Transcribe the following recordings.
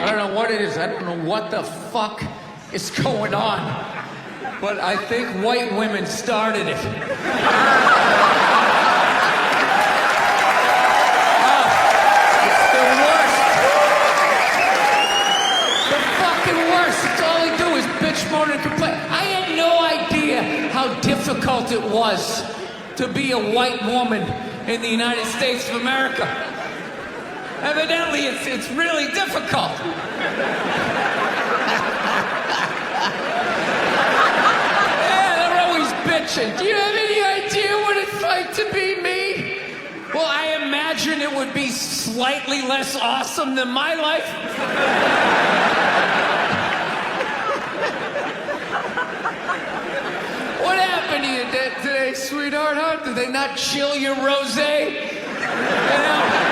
I don't know what it is. I don't know what the fuck is going on. But I think white women started it. It's the worst. The fucking worst. It's all they do is bitch, moan, and complain. I had no idea how difficult it was to be a white woman in the United States of America. Evidently, it's really difficult. Yeah, they're always bitching. Do you have any idea what it's like to be me? Well, I imagine it would be slightly less awesome than my life. What happened to you today, sweetheart? Huh? Did they not chill your rosé? You know?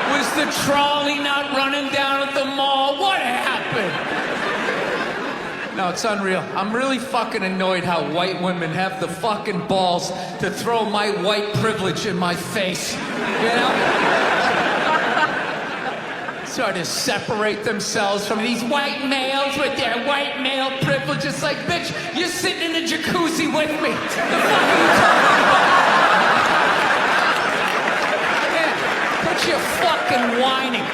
Was the trolley not running down at the mall? What happened? No, it's unreal. I'm really fucking annoyed how white women have the fucking balls to throw my white privilege in my face. You know? Sort of separate themselves from these white males with their white male privilege. It's like, bitch, you're sitting in the jacuzzi with me. The fuck are you talking about? You're fucking whining.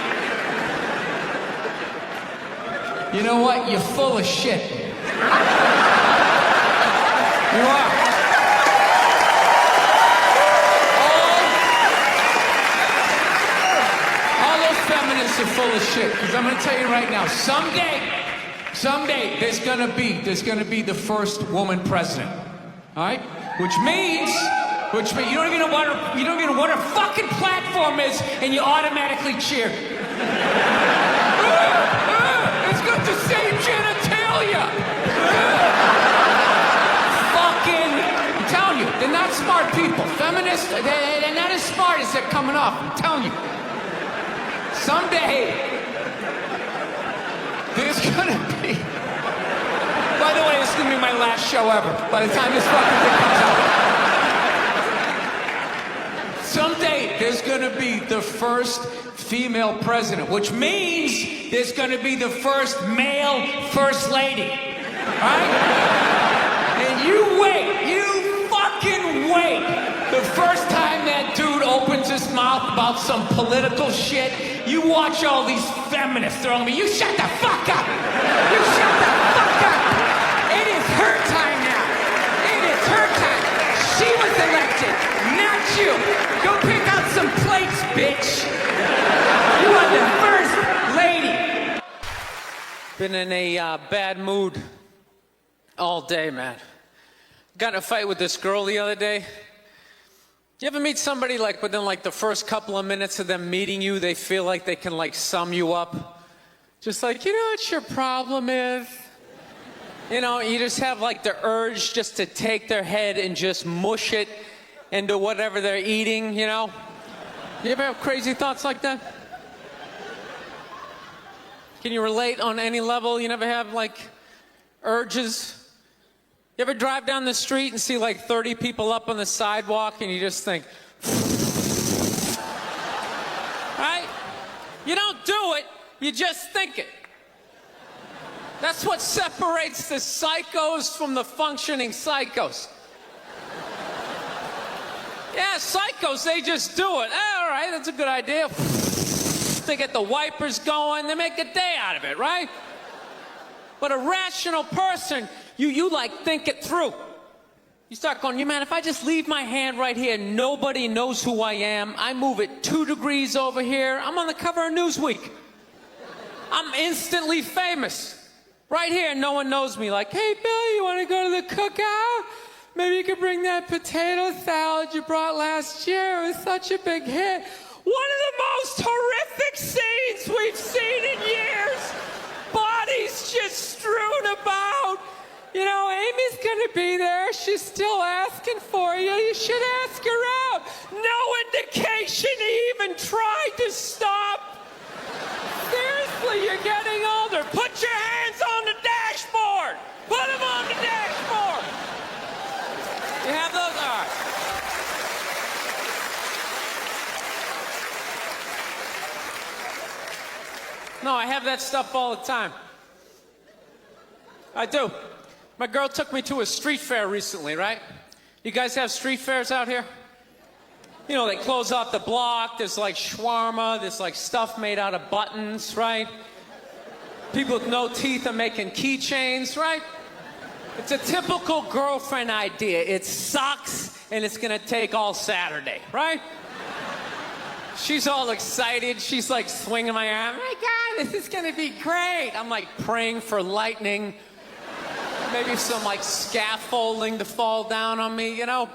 You know what? You're full of shit. You are. All those feminists are full of shit. Because I'm going to tell you right now, someday, there's going to be the first woman president. All right? Which means you don't even know what her fucking platform is, and you automatically cheer. It's got the same genitalia. I'm telling you, they're not smart people. Feminists, they're not as smart as they're coming off. I'm telling you. Someday, there's gonna be. By the way, this is gonna be my last show ever. By the time this fucking thing comes out. Someday, there's gonna be the first female president, which means there's gonna be the first male first lady. Right? And you wait, you fucking wait. The first time that dude opens his mouth about some political shit, you watch all these feminists throwing me, you shut the fuck up! You shut the fuck up! It is her time now. It is her time. She was elected, not you. Go pick out some plates, bitch. You are the first lady. Been in a bad mood all day, man. Got in a fight with this girl the other day. You ever meet somebody like within like the first couple of minutes of them meeting you, they feel like they can like sum you up? Just like, you know what your problem is? You know, you just have like the urge just to take their head and just mush it into whatever they're eating, you know? You ever have crazy thoughts like that? Can you relate on any level? You never have like urges? You ever drive down the street and see like 30 people up on the sidewalk and you just think, right? You don't do it, you just think it. That's what separates the psychos from the functioning psychos. Yeah, psychos, they just do it. All right, that's a good idea. They get the wipers going, they make a day out of it, right? But a rational person, you like think it through. You start going, man, if I just leave my hand right here, nobody knows who I am. I move it 2 degrees over here. I'm on the cover of Newsweek. I'm instantly famous. Right here, no one knows me. Like, hey, Bill, you want to go to the cookout? Maybe you could bring that potato salad you brought last year. It was such a big hit. One of the most horrific scenes we've seen in years. Bodies just strewn about. You know, Amy's gonna be there. She's still asking for you. You should ask her out. No indication he even tried to stop. Seriously, you're getting older. Put your hands on the dashboard. Put them on the dashboard. You have those? All right. No, I have that stuff all the time. I do. My girl took me to a street fair recently, right? You guys have street fairs out here? You know, they close off the block, there's like shawarma, there's like stuff made out of buttons, right? People with no teeth are making keychains, right? It's a typical girlfriend idea. It sucks, and it's gonna take all Saturday, right? She's all excited. She's like swinging my arm. Oh my God, this is gonna be great. I'm like praying for lightning, maybe some like scaffolding to fall down on me, you know?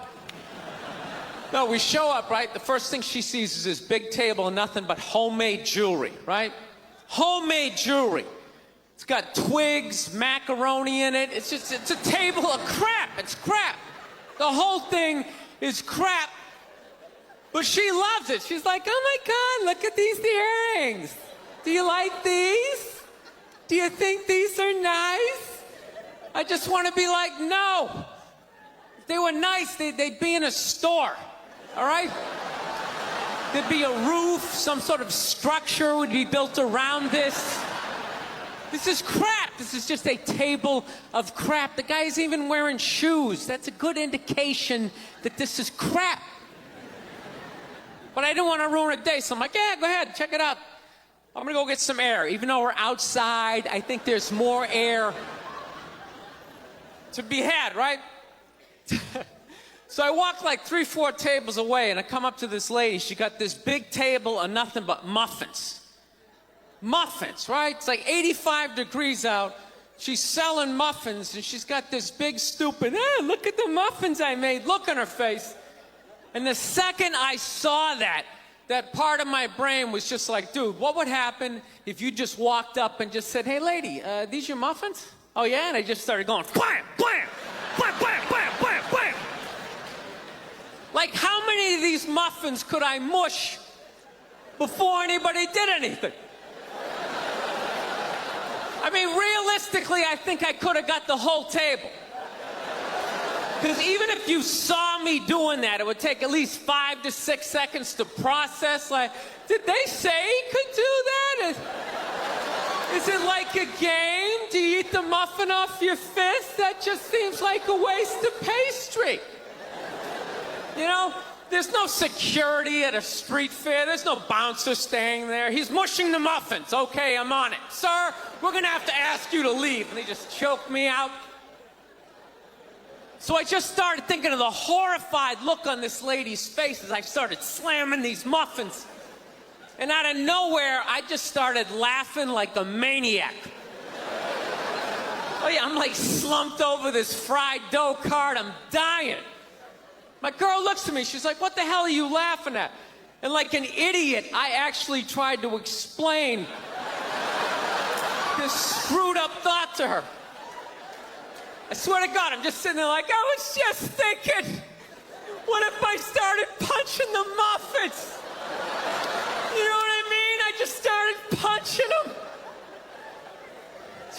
No, we show up, right? The first thing she sees is this big table and nothing but homemade jewelry, right? Homemade jewelry. It's got twigs, macaroni in it. It's a table of crap. It's crap. The whole thing is crap. But she loves it. She's like, oh my God, look at these earrings. Do you like these? Do you think these are nice? I just want to be like, no. If they were nice, they'd be in a store. All right? There'd be a roof, some sort of structure would be built around this. This is crap. This is just a table of crap. The guy's even wearing shoes. That's a good indication that this is crap. But I didn't want to ruin a day, so I'm like, yeah, go ahead, check it out. I'm gonna go get some air. Even though we're outside, I think there's more air to be had, right? So I walk like 3-4 tables away, and I come up to this lady. She got this big table of nothing but muffins. Muffins, right? It's like 85 degrees out. She's selling muffins, and she's got this big stupid, look at the muffins I made, look on her face. And the second I saw that part of my brain was just like, dude, what would happen if you just walked up and just said, hey, lady, these your muffins? Oh, yeah? And I just started going, blam, blam, blam, blam, blam, blam, blam. Like, how many of these muffins could I mush before anybody did anything? I mean, realistically, I think I could have got the whole table. Because even if you saw me doing that, it would take at least 5 to 6 seconds to process. Like, did they say he could do that? Is it like a game? Do you eat the muffin off your fist? That just seems like a waste of pastry. You know, there's no security at a street fair. There's no bouncer staying there. He's mushing the muffins. Okay, I'm on it. Sir, we're gonna have to ask you to leave. And they just choke me out. So I just started thinking of the horrified look on this lady's face as I started slamming these muffins. And out of nowhere, I just started laughing like a maniac. Oh yeah, I'm like slumped over this fried dough cart. I'm dying. My girl looks at me, she's like, what the hell are you laughing at? And like an idiot, I actually tried to explain this screwed up thought to her. I swear to God, I'm just sitting there like, I was just thinking, what if I started punching the muffins? You know what I mean? I just started punching them.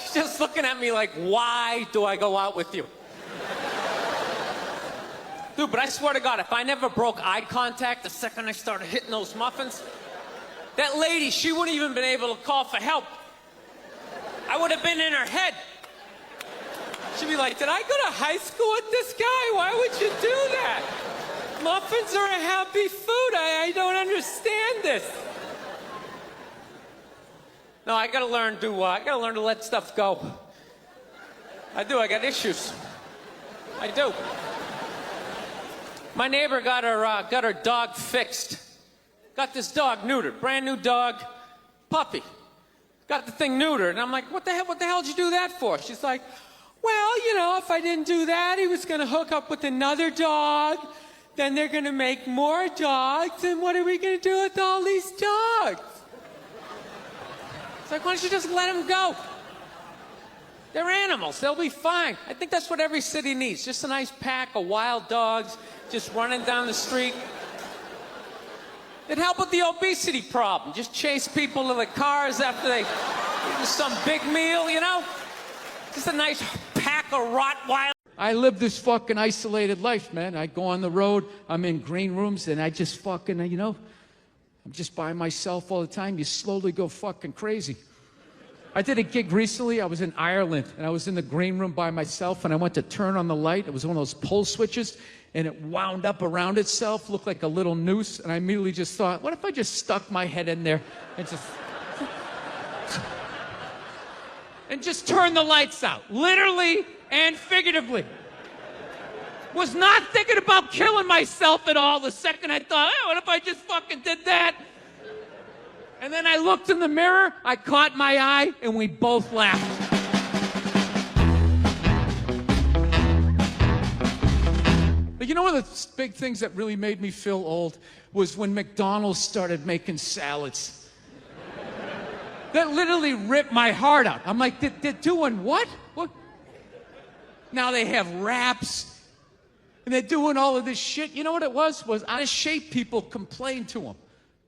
She's just looking at me like, why do I go out with you? Dude, but I swear to God, if I never broke eye contact the second I started hitting those muffins, that lady, she wouldn't even been able to call for help. I would have been in her head. She'd be like, did I go to high school with this guy? Why would you do that? Muffins are a happy food. I don't understand this. No, I gotta learn to let stuff go. I do, I got issues. I do. My neighbor got her dog fixed. Got this dog neutered, brand new dog, puppy. Got the thing neutered, and I'm like, what the hell did you do that for? She's like, well, you know, if I didn't do that, he was gonna hook up with another dog, then they're gonna make more dogs, and what are we gonna do with all these dogs? It's like, why don't you just let them go? They're animals, they'll be fine. I think that's what every city needs, just a nice pack of wild dogs just running down the street. It'd help with the obesity problem. Just chase people to the cars after they eat some big meal, you know? Just a nice pack of Rottweiler. I live this fucking isolated life, man. I go on the road, I'm in green rooms, and I just fucking, you know, I'm just by myself all the time. You slowly go fucking crazy. I did a gig recently. I was in Ireland, and I was in the green room by myself, and I went to turn on the light. It was one of those pull switches, and it wound up around itself, looked like a little noose, and I immediately just thought, what if I just stuck my head in there and just turned the lights out, literally and figuratively. Was not thinking about killing myself at all. The second I thought, what if I just fucking did that? And then I looked in the mirror, I caught my eye, and we both laughed. But you know one of the big things that really made me feel old was when McDonald's started making salads. That literally ripped my heart out. I'm like, they're doing what? What? Now they have wraps, and they're doing all of this shit. You know what it was? Was out of shape people complained to them.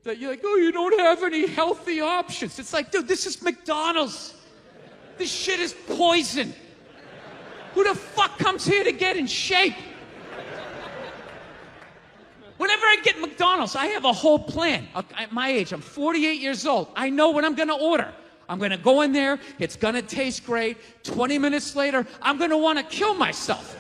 That you're like, oh, you don't have any healthy options. It's like, dude, this is McDonald's. This shit is poison. Who the fuck comes here to get in shape? Whenever I get McDonald's, I have a whole plan. At my age, I'm 48 years old. I know what I'm gonna order. I'm gonna go in there, it's gonna taste great. 20 minutes later, I'm gonna wanna kill myself.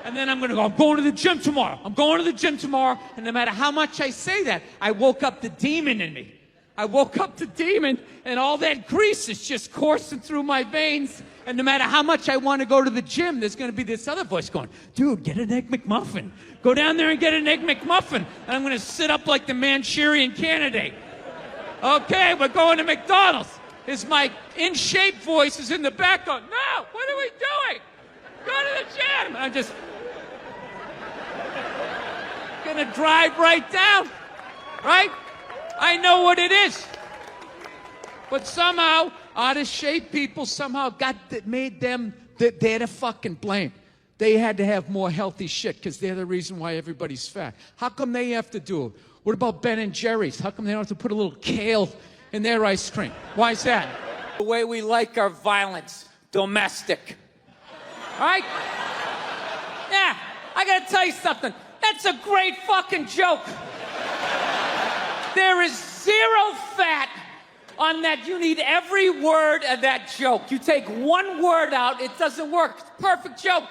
And then I'm gonna go, I'm going to the gym tomorrow. I'm going to the gym tomorrow. And no matter how much I say that, I woke up the demon in me. I woke up the demon, and all that grease is just coursing through my veins. And no matter how much I want to go to the gym, there's gonna be this other voice going, dude, get an Egg McMuffin. Go down there and get an Egg McMuffin. And I'm gonna sit up like the Manchurian Candidate. Okay, we're going to McDonald's. Is my in-shape voice is in the back going, no, what are we doing? Go to the gym. And I'm just gonna drive right down, right? I know what it is. But somehow, out of shape people somehow made them, they're the fucking blame. They had to have more healthy shit because they're the reason why everybody's fat. How come they have to do it? What about Ben and Jerry's? How come they don't have to put a little kale in their ice cream? Why is that? The way we like our violence, domestic. All right? Yeah, I gotta tell you something. That's a great fucking joke. There is zero fat on that. You need every word of that joke. You take one word out, it doesn't work. It's a perfect joke.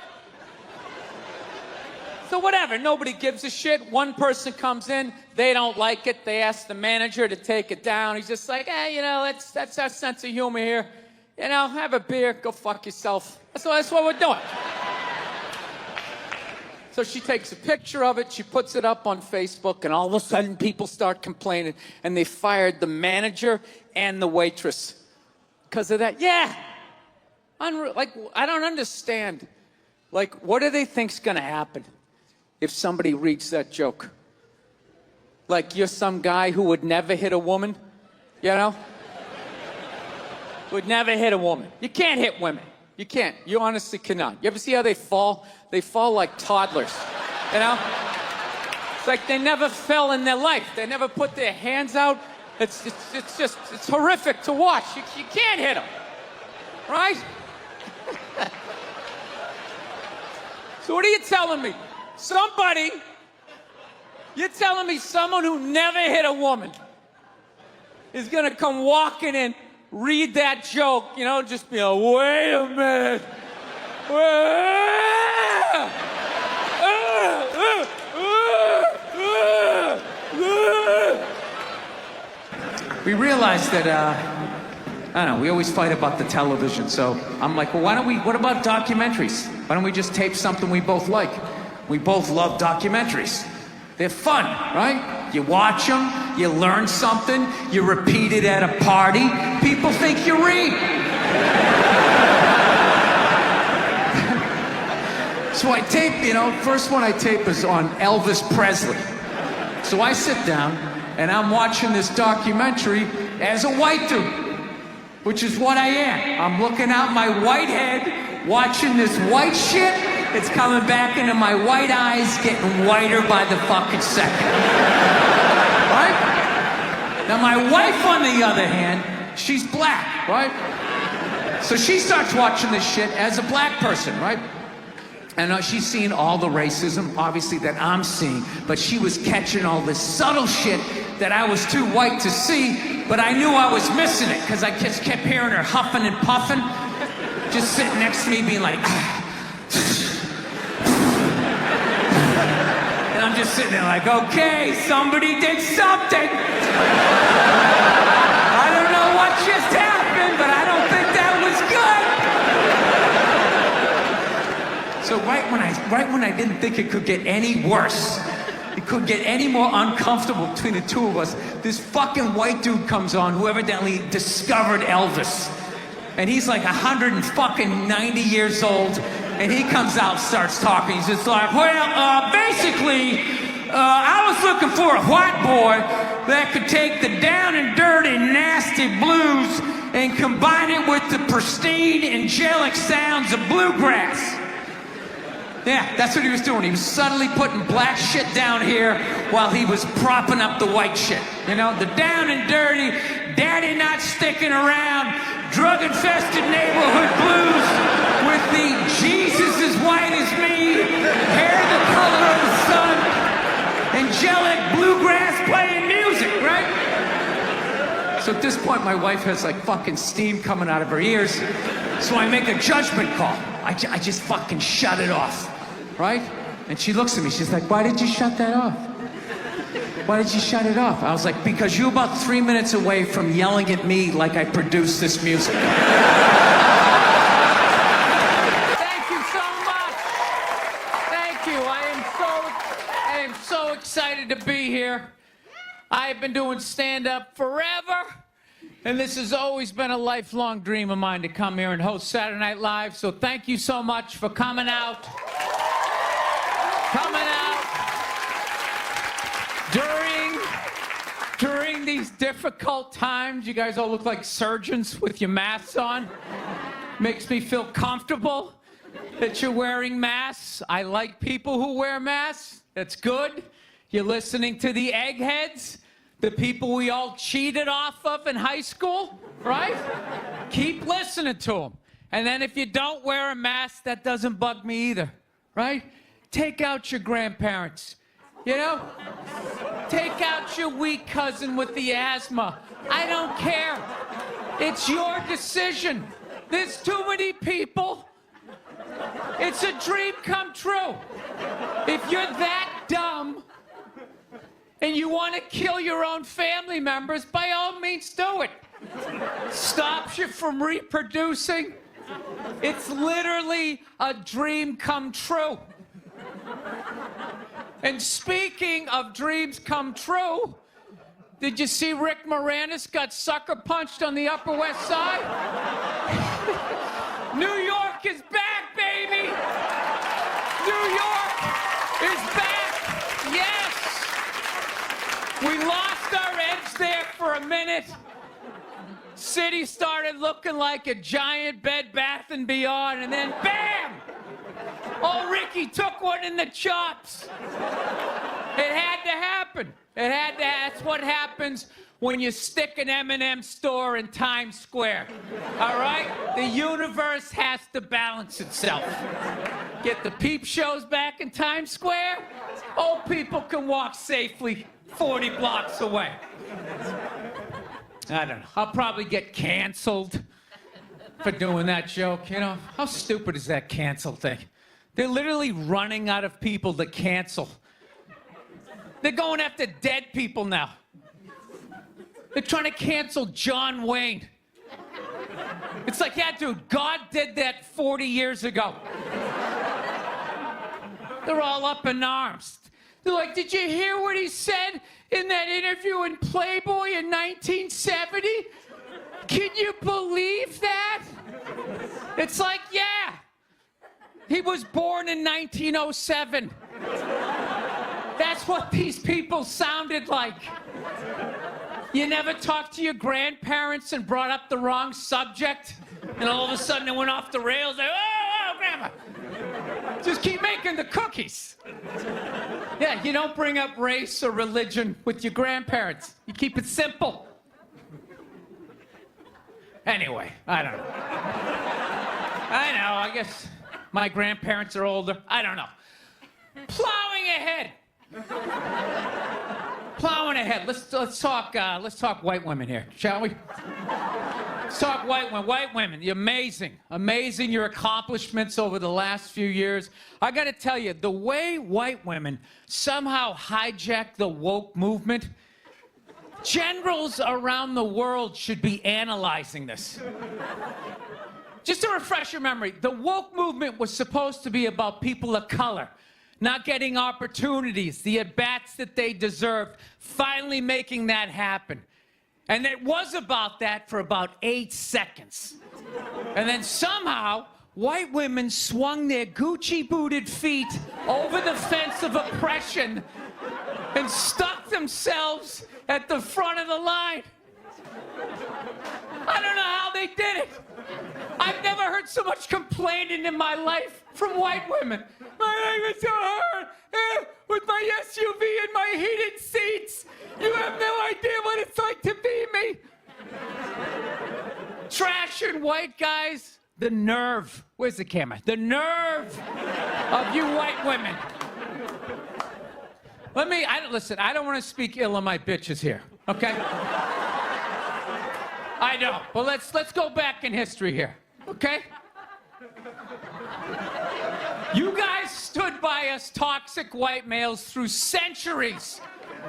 So whatever, nobody gives a shit. One person comes in, they don't like it. They ask the manager to take it down. He's just like, hey, you know, that's our sense of humor here. You know, have a beer, go fuck yourself. That's what we're doing. So she takes a picture of it, she puts it up on Facebook, and all of a sudden people start complaining, and they fired the manager and the waitress because of that. Yeah. Like, I don't understand. Like, what do they think's gonna happen if somebody reads that joke? Like, you're some guy who would never hit a woman, you know? Would never hit a woman. You can't hit women. You can't. You honestly cannot. You ever see how they fall? They fall like toddlers, you know? It's like they never fell in their life. They never put their hands out. It's horrific to watch. You can't hit them, right? So what are you telling me? You're telling me someone who never hit a woman is gonna come walking in, read that joke, you know, just be like, wait a minute. We realized that, I don't know, we always fight about the television, so I'm like, well, what about documentaries? Why don't we just tape something we both like? We both love documentaries. They're fun, right? You watch them, you learn something, you repeat it at a party, people think you read. So I tape, you know, first one I tape is on Elvis Presley. So I sit down and I'm watching this documentary as a white dude, which is what I am. I'm looking out my white head, watching this white shit. It's coming back into my white eyes, getting whiter by the fucking second. Right? Now my wife, on the other hand, she's black, right? So she starts watching this shit as a black person, right? And she's seen all the racism, obviously, that I'm seeing, but she was catching all this subtle shit that I was too white to see, but I knew I was missing it because I just kept hearing her huffing and puffing, just sitting next to me being like, and I'm just sitting there like, okay, somebody did something. I don't know what just happened, but I don't think that was good. So right when I didn't think it could get any worse, it could get any more uncomfortable between the two of us, this fucking white dude comes on who evidently discovered Elvis. And he's like 190 years old, and he comes out, starts talking. He's just like, well, basically, I was looking for a white boy that could take the down and dirty, nasty blues and combine it with the pristine, angelic sounds of bluegrass. Yeah, that's what he was doing. He was suddenly putting black shit down here while he was propping up the white shit. You know, the down and dirty, daddy not sticking around, drug-infested neighborhood blues with the Jesus as white as me, hair the color of the sun, angelic bluegrass playing music, right? So at this point, my wife has like fucking steam coming out of her ears. So I make a judgment call. I just fucking shut it off, right? And she looks at me, she's like, why did you shut that off? Why did you shut it off? I was like, because you're about 3 minutes away from yelling at me like I produced this music. Thank you so much. Thank you. I am so excited to be here. I've been doing stand-up forever. And this has always been a lifelong dream of mine to come here and host Saturday Night Live. So thank you so much for coming out. During these difficult times, you guys all look like surgeons with your masks on. Makes me feel comfortable that you're wearing masks. I like people who wear masks. That's good. You're listening to the eggheads. The people we all cheated off of in high school, right? Keep listening to them. And then if you don't wear a mask, that doesn't bug me either, right? Take out your grandparents, you know? Take out your weak cousin with the asthma. I don't care. It's your decision. There's too many people. It's a dream come true. If you're that dumb, and you want to kill your own family members, by all means do it. Stops you from reproducing. It's literally a dream come true. And speaking of dreams come true, did you see Rick Moranis got sucker punched on the Upper West Side? New York is back, baby! New York is back! Yes! We lost our edge there for a minute. City started looking like a giant Bed Bath & Beyond, and then bam! Oh, Ricky took one in the chops. It had to happen. That's what happens when you stick an M&M store in Times Square. All right? The universe has to balance itself. Get the peep shows back in Times Square. Old people can walk safely 40 blocks away. I don't know. I'll probably get canceled for doing that joke, you know? How stupid is that cancel thing? They're literally running out of people to cancel. They're going after dead people now. They're trying to cancel John Wayne. It's like, yeah, dude, God did that 40 years ago. They're all up in arms. They're like, did you hear what he said in that interview in Playboy in 1970? Can you believe that? It's like, yeah. He was born in 1907. That's what these people sounded like. You never talked to your grandparents and brought up the wrong subject, and all of a sudden it went off the rails. Like, oh, grandma. Just keep making the cookies. Yeah, you don't bring up race or religion with your grandparents. You keep it simple. Anyway, I don't know. I guess my grandparents are older. I don't know. Plowing ahead. plowing ahead. Let's talk white women here, shall we? Let's talk white women. White women, you're amazing your accomplishments over the last few years. I got to tell you, the way white women somehow hijacked the woke movement, generals around the world should be analyzing this. Just to refresh your memory, the woke movement was supposed to be about people of color not getting opportunities, the at-bats that they deserved, finally making that happen. And it was about that for about 8 seconds. And then somehow, white women swung their Gucci-booted feet over the fence of oppression and stuck themselves at the front of the line. I don't know how they did it. I've never heard so much complaining in my life from white women. My life is so hard with my SUV and my heated seats. You have no idea what it's like to be me. Trashing white guys. The nerve. Where's the camera? The nerve of you white women. Listen, I don't want to speak ill of my bitches here, okay? I know, but let's go back in history here, okay? You guys stood by us toxic white males through centuries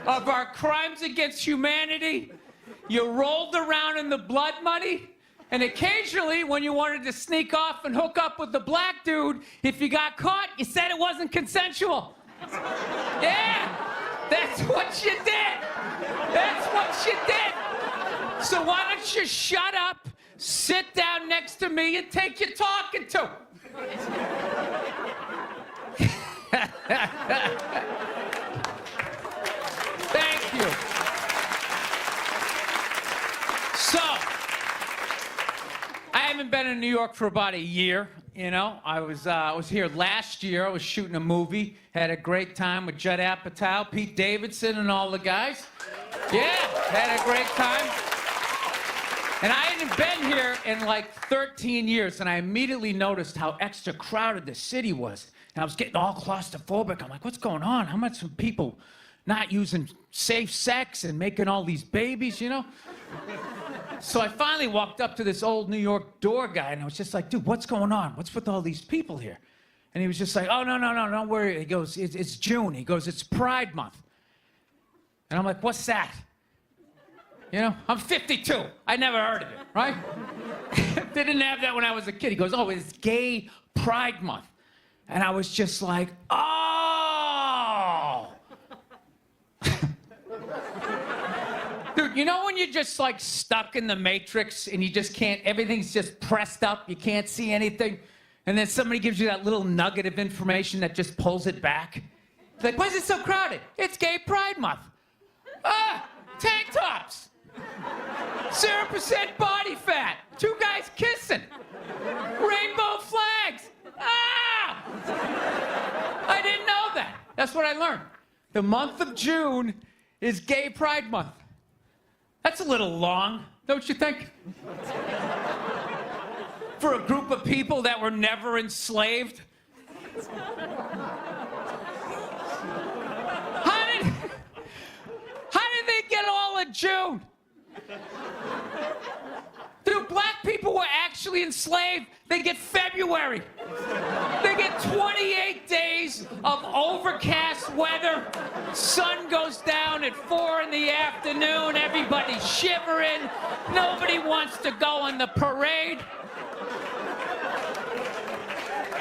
of our crimes against humanity. You rolled around in the blood money, and occasionally when you wanted to sneak off and hook up with the black dude, if you got caught, you said it wasn't consensual. Yeah, that's what you did. That's what you did. So why don't you shut up, sit down next to me, and take your talking to. Thank you. So, I haven't been in New York for about a year. You know, I was here last year. I was shooting a movie. Had a great time with Judd Apatow, Pete Davidson, and all the guys. Yeah, had a great time. And I hadn't been here in like 13 years, and I immediately noticed how extra crowded the city was. And I was getting all claustrophobic. I'm like, what's going on? How much are people not using safe sex and making all these babies, you know? So I finally walked up to this old New York door guy, and I was just like, dude, what's going on? What's with all these people here? And he was just like, oh, no, don't worry. He goes, it's June. He goes, it's Pride Month. And I'm like, what's that? You know, I'm 52. I never heard of it, right? Didn't have that when I was a kid. He goes, oh, it's Gay Pride Month. And I was just like, oh. Dude, you know when you're just like stuck in the Matrix and you just can't, everything's just pressed up, you can't see anything, and then somebody gives you that little nugget of information that just pulls it back? It's like, why is it so crowded? It's Gay Pride Month. Ah, tank tops. 0% body fat. 2 guys kissing. Rainbow flags. Ah! I didn't know that. That's what I learned. The month of June is Gay Pride Month. That's a little long, don't you think? For a group of people that were never enslaved. How did they get all of June? Dude, black people were actually enslaved. They get February. They get 28 days of overcast weather. Sun goes down at 4 in the afternoon. Everybody's shivering. Nobody wants to go on the parade.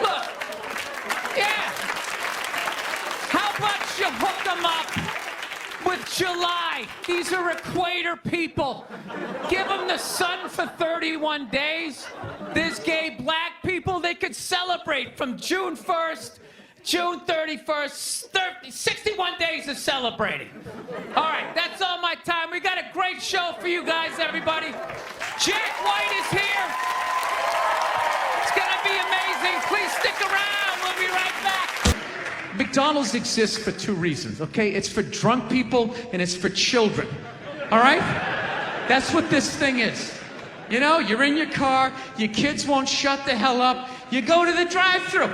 Look, yeah. How about you hook them up with July? These are equator people. Give them the sun for 31 days. There's gay black people. They could celebrate from June 1st, June 31st, 61 days of celebrating. All right, that's all my time. We got a great show for you guys, everybody. Jack White is here. It's gonna be amazing. Please stick around. We'll be right back. McDonald's exists for 2 reasons, okay? It's for drunk people and it's for children, all right? That's what this thing is. You know, you're in your car, your kids won't shut the hell up, you go to the drive-thru.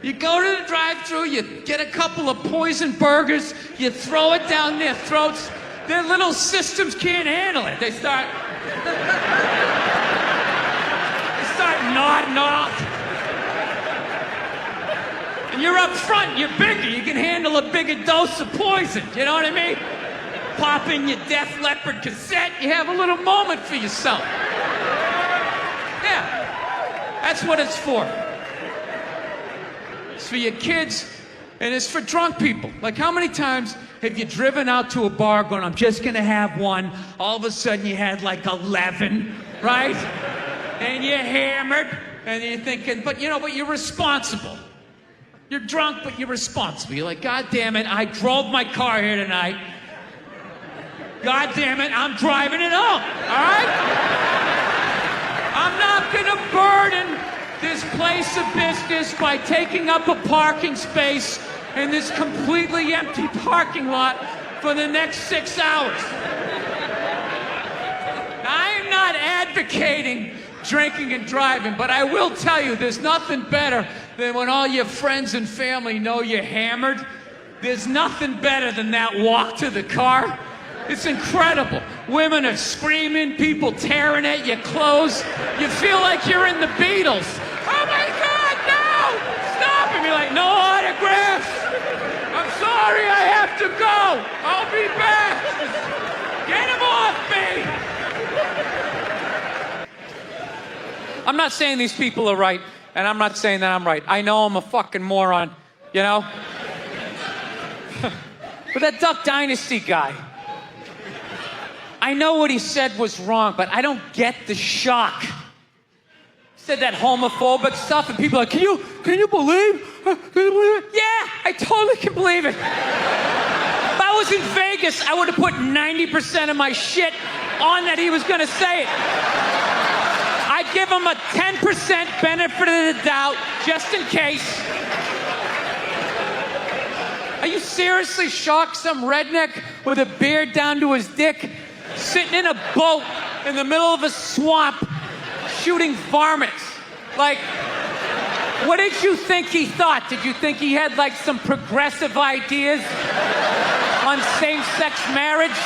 You go to the drive-thru, you get a couple of poison burgers, you throw it down their throats. Their little systems can't handle it. They start nodding off. And you're up front, you're bigger, you can handle a bigger dose of poison, you know what I mean? Pop in your Def Leppard cassette, you have a little moment for yourself. Yeah, that's what it's for. It's for your kids, and it's for drunk people. Like, how many times have you driven out to a bar going, I'm just gonna have one, all of a sudden you had like 11, right? And you're hammered, and you're thinking, but you're responsible. You're drunk, but you're responsible. You're like, God damn it, I drove my car here tonight. God damn it, I'm driving it home, all right? I'm not gonna burden this place of business by taking up a parking space in this completely empty parking lot for the next 6 hours. Now, I am not advocating drinking and driving, but I will tell you there's nothing better than when all your friends and family know you're hammered. There's nothing better than that walk to the car. It's incredible. Women are screaming, people tearing at your clothes. You feel like you're in the Beatles. Oh my God, no! Stop! And you're like, no autographs! I'm sorry, I have to go! I'll be back! Get him off me! I'm not saying these people are right, and I'm not saying that I'm right. I know I'm a fucking moron, you know? But that Duck Dynasty guy, I know what he said was wrong, but I don't get the shock. He said that homophobic stuff, and people are like, can you believe? Can you believe it? Yeah, I totally can believe it. If I was in Vegas, I would have put 90% of my shit on that he was gonna say it. I'd give him a 10% benefit of the doubt, just in case. Are you seriously shocked some redneck with a beard down to his dick, sitting in a boat in the middle of a swamp, shooting varmints? Like, what did you think he thought? Did you think he had like some progressive ideas on same-sex marriage?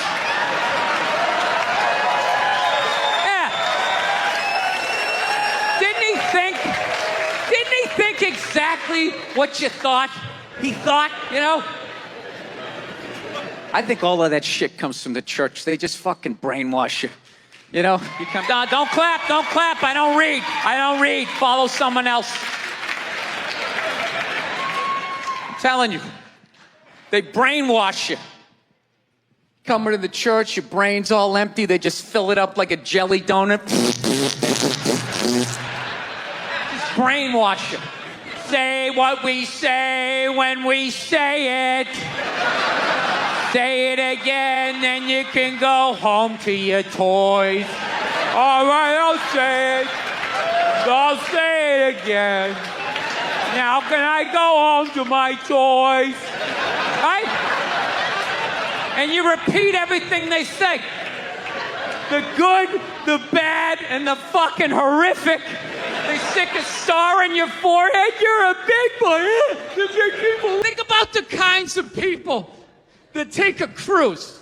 Yeah. Didn't he think exactly what you thought? He thought, you know? I think all of that shit comes from the church. They just fucking brainwash you. You know? You come down, don't clap. I don't read. Follow someone else. I'm telling you. They brainwash you. Coming to the church, your brain's all empty. They just fill it up like a jelly donut. Just brainwash you. Say what we say when we say it. Say it again, then you can go home to your toys. All right, I'll say it. I'll say it again. Now can I go home to my toys? Right? And you repeat everything they say. The good, the bad, and the fucking horrific. They stick a star in your forehead. You're a big boy. The big people. Think about the kinds of people that take a cruise.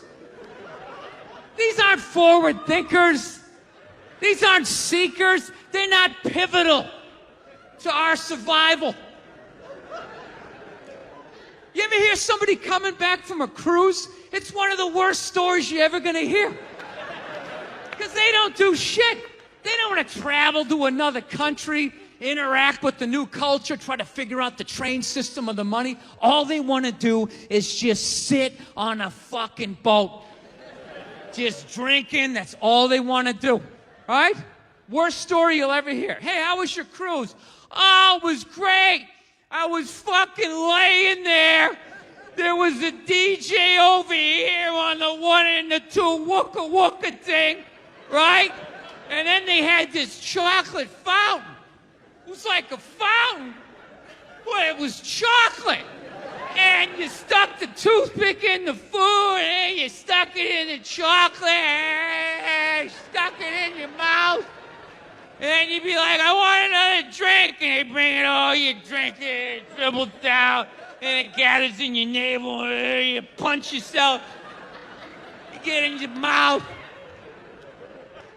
These aren't forward thinkers. These aren't seekers. They're not pivotal to our survival. You ever hear somebody coming back from a cruise? It's one of the worst stories you're ever gonna hear. Because they don't do shit. They don't want to travel to another country, interact with the new culture, try to figure out the train system or the money. All they want to do is just sit on a fucking boat. Just drinking, that's all they want to do. Right? Worst story you'll ever hear. Hey, how was your cruise? Oh, it was great. I was fucking laying there. There was a DJ over here on the 1 and the 2 wooka wooka thing, right? And then they had this chocolate fountain. It was like a fountain, but it was chocolate. And you stuck the toothpick in the food, and you stuck it in the chocolate, and you stuck it in your mouth. And then you'd be like, I want another drink. And they bring it all, you drink it, it dribbles down, and it gathers in your navel, and you punch yourself, you get in your mouth.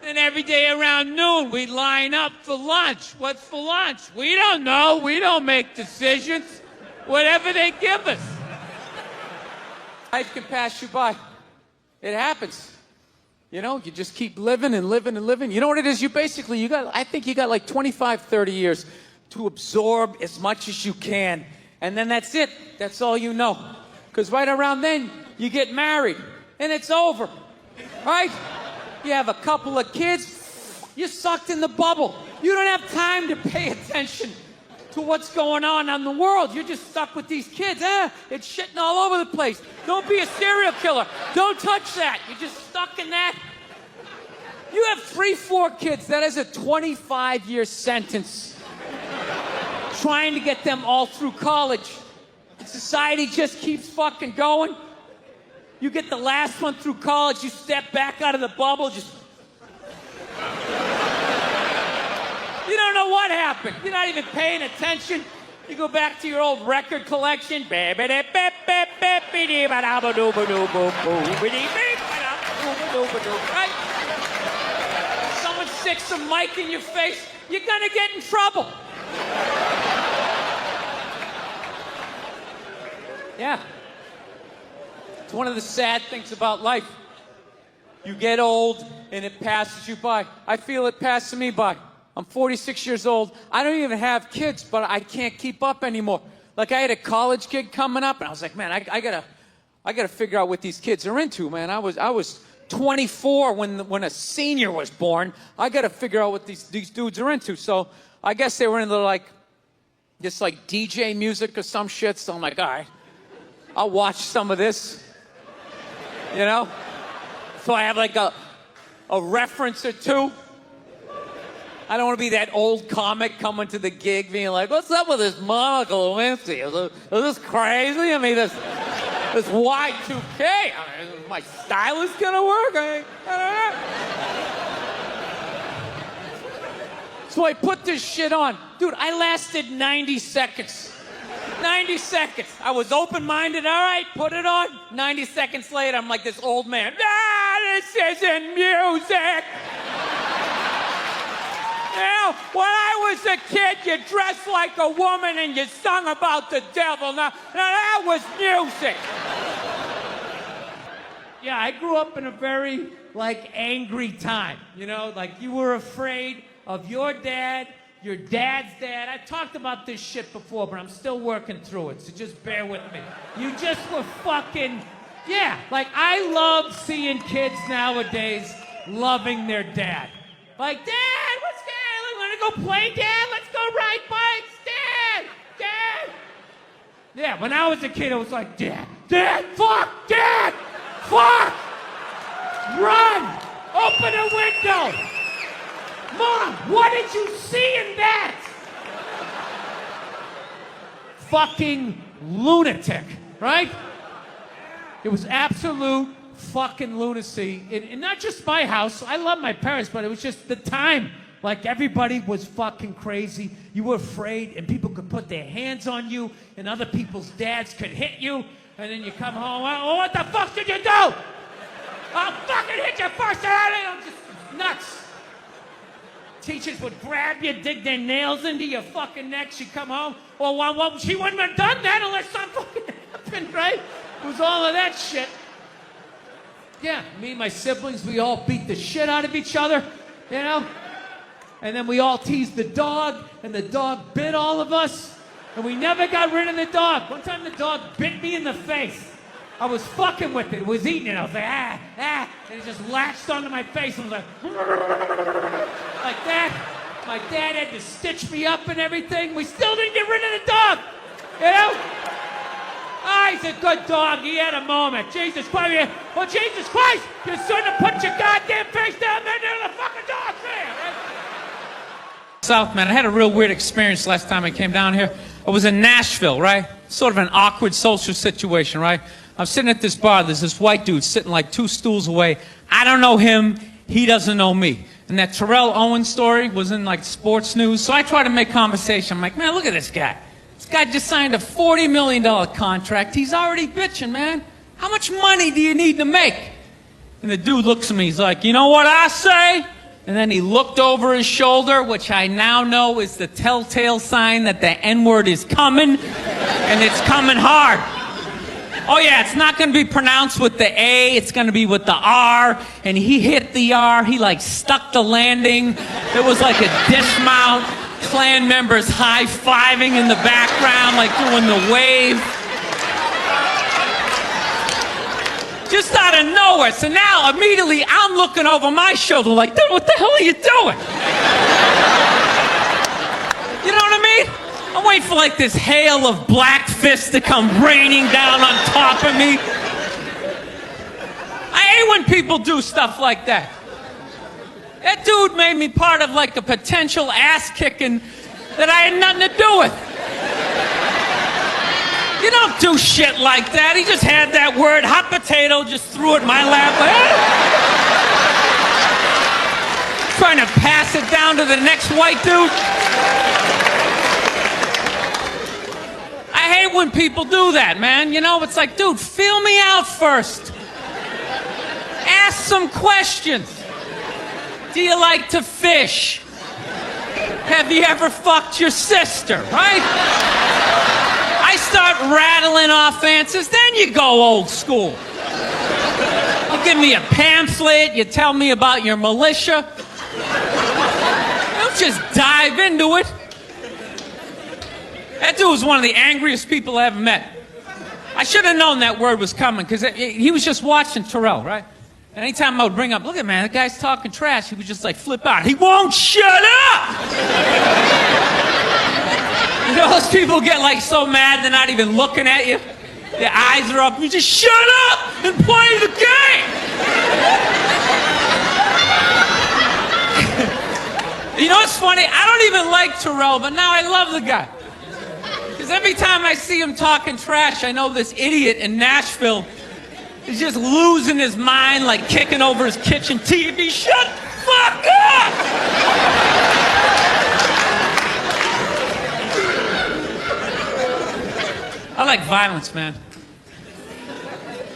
And every day around noon, we'd line up for lunch. What's for lunch? We don't know. We don't make decisions. Whatever they give us. Life can pass you by. It happens. You know, you just keep living and living and living. You know what it is? I think you got like 25, 30 years to absorb as much as you can. And then that's it. That's all you know. Because right around then, you get married. And it's over. Right? You have a couple of kids. You're sucked in the bubble. You don't have time to pay attention to what's going on in the world. You're just stuck with these kids. It's shitting all over the place. Don't be a serial killer. Don't touch that. You're just stuck in that. You have 3, 4 kids. That is a 25-year sentence. Trying to get them all through college. Society just keeps fucking going. You get the last one through college, you step back out of the bubble, just... You don't know what happened. You're not even paying attention. You go back to your old record collection. Right? Someone sticks some mic in your face, you're gonna get in trouble. Yeah. It's one of the sad things about life. You get old and it passes you by. I feel it passing me by. I'm 46 years old. I don't even have kids, but I can't keep up anymore. Like, I had a college gig coming up, and I was like, man, I gotta figure out what these kids are into, man. I was 24 when a senior was born. I gotta figure out what these dudes are into. So I guess they were into like DJ music or some shit. So I'm like, all right, I'll watch some of this. You know? So I have like a reference or two. I don't want to be that old comic coming to the gig being like, what's up with this Monica Lewinsky? Is this crazy? I mean, this Y2K. I mean, is my stylist gonna work? I don't know. So I put this shit on. Dude, I lasted 90 seconds. 90 seconds. I was open-minded. All right, put it on. 90 seconds later, I'm like this old man. This isn't music. Now, when I was a kid, you dressed like a woman and you sung about the devil. Now that was music. Yeah, I grew up in a very, angry time. You know, you were afraid of your dad's dad. I've talked about this shit before, but I'm still working through it, so just bear with me. You just were fucking... Yeah, I love seeing kids nowadays loving their dad. Like, Dad, what's Dad? Want to go play, Dad? Let's go ride bikes, Dad! Yeah, when I was a kid, it was like, Dad, fuck, Dad, fuck! Run! Open a window! Mom, what did you see in that? Fucking lunatic, right? It was absolute fucking lunacy. And not just my house. I love my parents, but it was just the time. Everybody was fucking crazy. You were afraid, and people could put their hands on you, and other people's dads could hit you, and then you come home, oh, what the fuck did you do? I'll fucking hit you first. I'm just nuts. Teachers would grab you, dig their nails into your fucking neck. She'd come home. Well, she wouldn't have done that unless something fucking happened, right? It was all of that shit. Yeah, me and my siblings, we all beat the shit out of each other, you know? And then we all teased the dog, and the dog bit all of us, and we never got rid of the dog. One time the dog bit me in the face. I was fucking with it. It was eating it. I was like, and it just latched onto my face and was like that. My dad had to stitch me up and everything. We still didn't get rid of the dog, you know? He's a good dog. He had a moment. Jesus Christ. Well, Jesus Christ, you shouldn't have put your goddamn face down there near the fucking dog there, right? South, man, I had a real weird experience last time I came down here. I was in Nashville, right? Sort of an awkward social situation, right? I'm sitting at this bar. There's this white dude sitting 2 stools away. I don't know him. He doesn't know me. And that Terrell Owens story was in like sports news. So I tried to make conversation. I'm like, man, look at this guy. This guy just signed a $40 million contract. He's already bitching, man. How much money do you need to make? And the dude looks at me. He's like, you know what I say? And then he looked over his shoulder, which I now know is the telltale sign that the N-word is coming. And it's coming hard. Oh yeah, it's not going to be pronounced with the A, it's going to be with the R. And he hit the R, he like stuck the landing. It was like a dismount. Clan members high-fiving in the background, like doing the wave. Just out of nowhere. So now, immediately, I'm looking over my shoulder like, dude, what the hell are you doing? You know what I mean? I'm waiting for like this hail of black fists to come raining down on top of me. I hate when people do stuff like that. That dude made me part of like a potential ass kicking that I had nothing to do with. You don't do shit like that. He just had that word, hot potato, just threw it in my lap. Trying to pass it down to the next white dude. I hate when people do that, man. You know, it's like, dude, feel me out first. Ask some questions. Do you like to fish? Have you ever fucked your sister, right? I start rattling off answers, then you go old school. You give me a pamphlet, you tell me about your militia. Don't just dive into it. That dude was one of the angriest people I ever met. I should have known that word was coming, because he was just watching Terrell, right? And anytime I would bring up, look at man, that guy's talking trash, he would just like flip out. He won't shut up! You know, those people get like so mad they're not even looking at you. Their eyes are up. You just shut up and play the game! You know what's funny? I don't even like Terrell, but now I love the guy. Because every time I see him talking trash, I know this idiot in Nashville is just losing his mind, like kicking over his kitchen TV. Shut the fuck up! I like violence, man.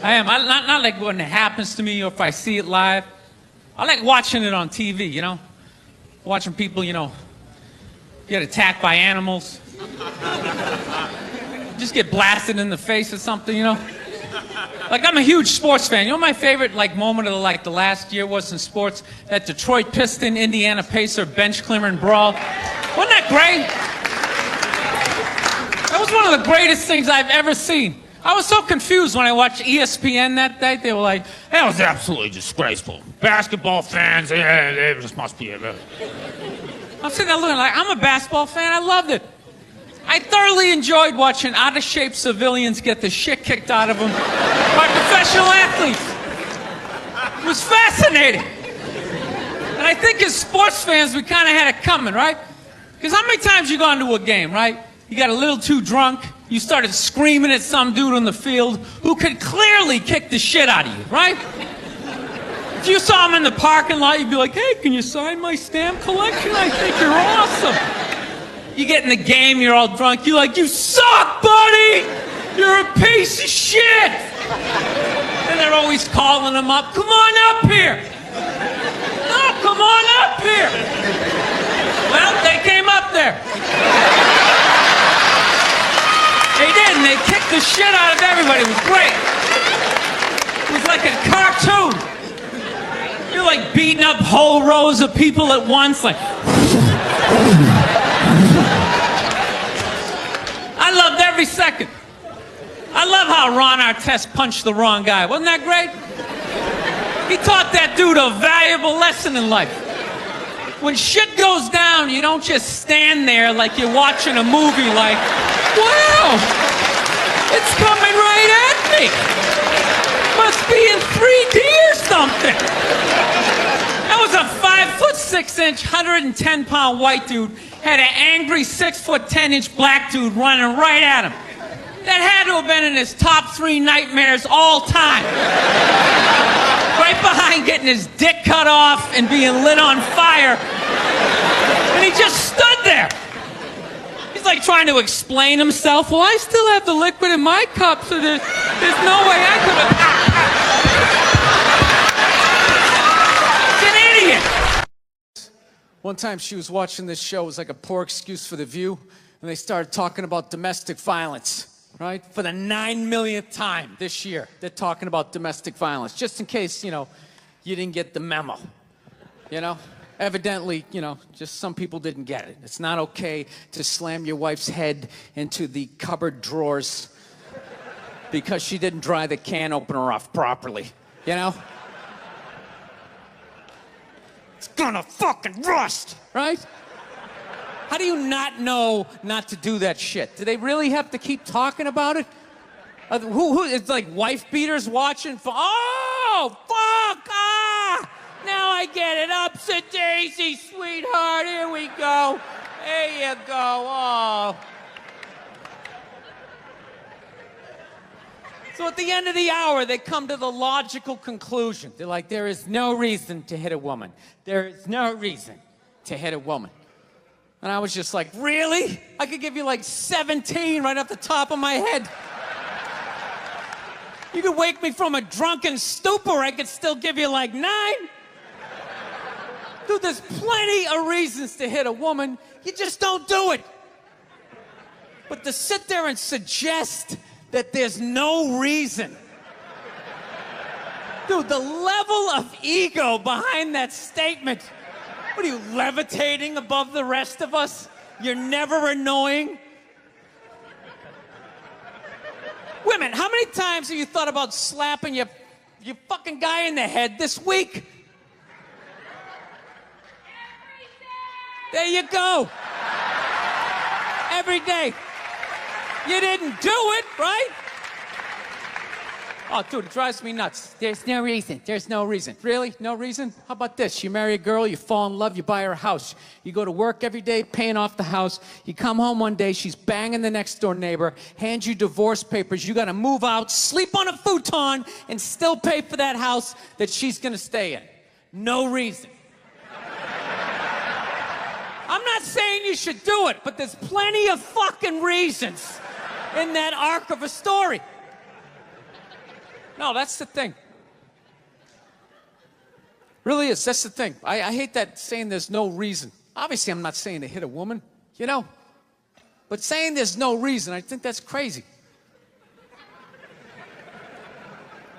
I am. Not like when it happens to me or if I see it live. I like watching it on TV, you know? Watching people, you know, get attacked by animals. Just get blasted in the face or something, you know? Like, I'm a huge sports fan. You know my favorite, like, moment of, like, the last year was in sports? That Detroit Piston, Indiana Pacer, bench clearing brawl. Wasn't that great? That was one of the greatest things I've ever seen. I was so confused when I watched ESPN that day. They were like, that was absolutely disgraceful. Basketball fans, it just must be a... I'm sitting there looking like, I'm a basketball fan. I loved it. I thoroughly enjoyed watching out-of-shape civilians get the shit kicked out of them by professional athletes. It was fascinating. And I think as sports fans, we kind of had it coming, right? Because how many times you go into a game, right? You got a little too drunk, you started screaming at some dude on the field who could clearly kick the shit out of you, right? If you saw him in the parking lot, you'd be like, hey, can you sign my stamp collection? I think you're awesome. You get in the game, you're all drunk, you're like, you suck, buddy! You're a piece of shit! And they're always calling him up, come on up here! No, come on up here! Well, they came up there. They did, and they kicked the shit out of everybody. It was great. It was like a cartoon. You're like beating up whole rows of people at once, like... I loved every second. I love how Ron Artest punched the wrong guy. Wasn't that great? He taught that dude a valuable lesson in life. When shit goes down, you don't just stand there like you're watching a movie like, wow, it's coming right at me. Must be in 3D or something. That was a 5'6" 110-pound white dude had an angry 6'10" black dude running right at him. That had to have been in his top 3 nightmares all time. Right behind getting his dick cut off and being lit on fire. And he just stood there. He's like trying to explain himself. Well, I still have the liquid in my cup, so there's no way I could have. He's an idiot. One time she was watching this show. It was like a poor excuse for The View. And they started talking about domestic violence, right? For the 9 millionth time this year, they're talking about domestic violence. Just in case, you didn't get the memo, Evidently, just some people didn't get it. It's not okay to slam your wife's head into the cupboard drawers because she didn't dry the can opener off properly, It's gonna fucking rust, right? How do you not know not to do that shit? Do they really have to keep talking about it? It's like wife beaters watching. Oh, fuck! Ah! Now I get it. Upsy-daisy, sweetheart. Here we go. There you go. Oh. So at the end of the hour, they come to the logical conclusion. They're like, there is no reason to hit a woman. There is no reason to hit a woman. And I was just like, really? I could give you like 17 right off the top of my head. You could wake me from a drunken stupor, I could still give you like 9. Dude, there's plenty of reasons to hit a woman. You just don't do it. But to sit there and suggest that there's no reason. Dude, the level of ego behind that statement. What are you, levitating above the rest of us? You're never annoying? Women, how many times have you thought about slapping your fucking guy in the head this week? There you go. Every day. You didn't do it, right? Oh, dude, it drives me nuts. There's no reason. There's no reason. Really? No reason? How about this? You marry a girl, you fall in love, you buy her a house. You go to work every day, paying off the house. You come home one day, she's banging the next door neighbor, hands you divorce papers. You got to move out, sleep on a futon, and still pay for that house that she's going to stay in. No reason. I'm not saying you should do it, but there's plenty of fucking reasons in that arc of a story. No, that's the thing. Really is. That's the thing. I hate that saying there's no reason. Obviously, I'm not saying to hit a woman, But saying there's no reason, I think that's crazy.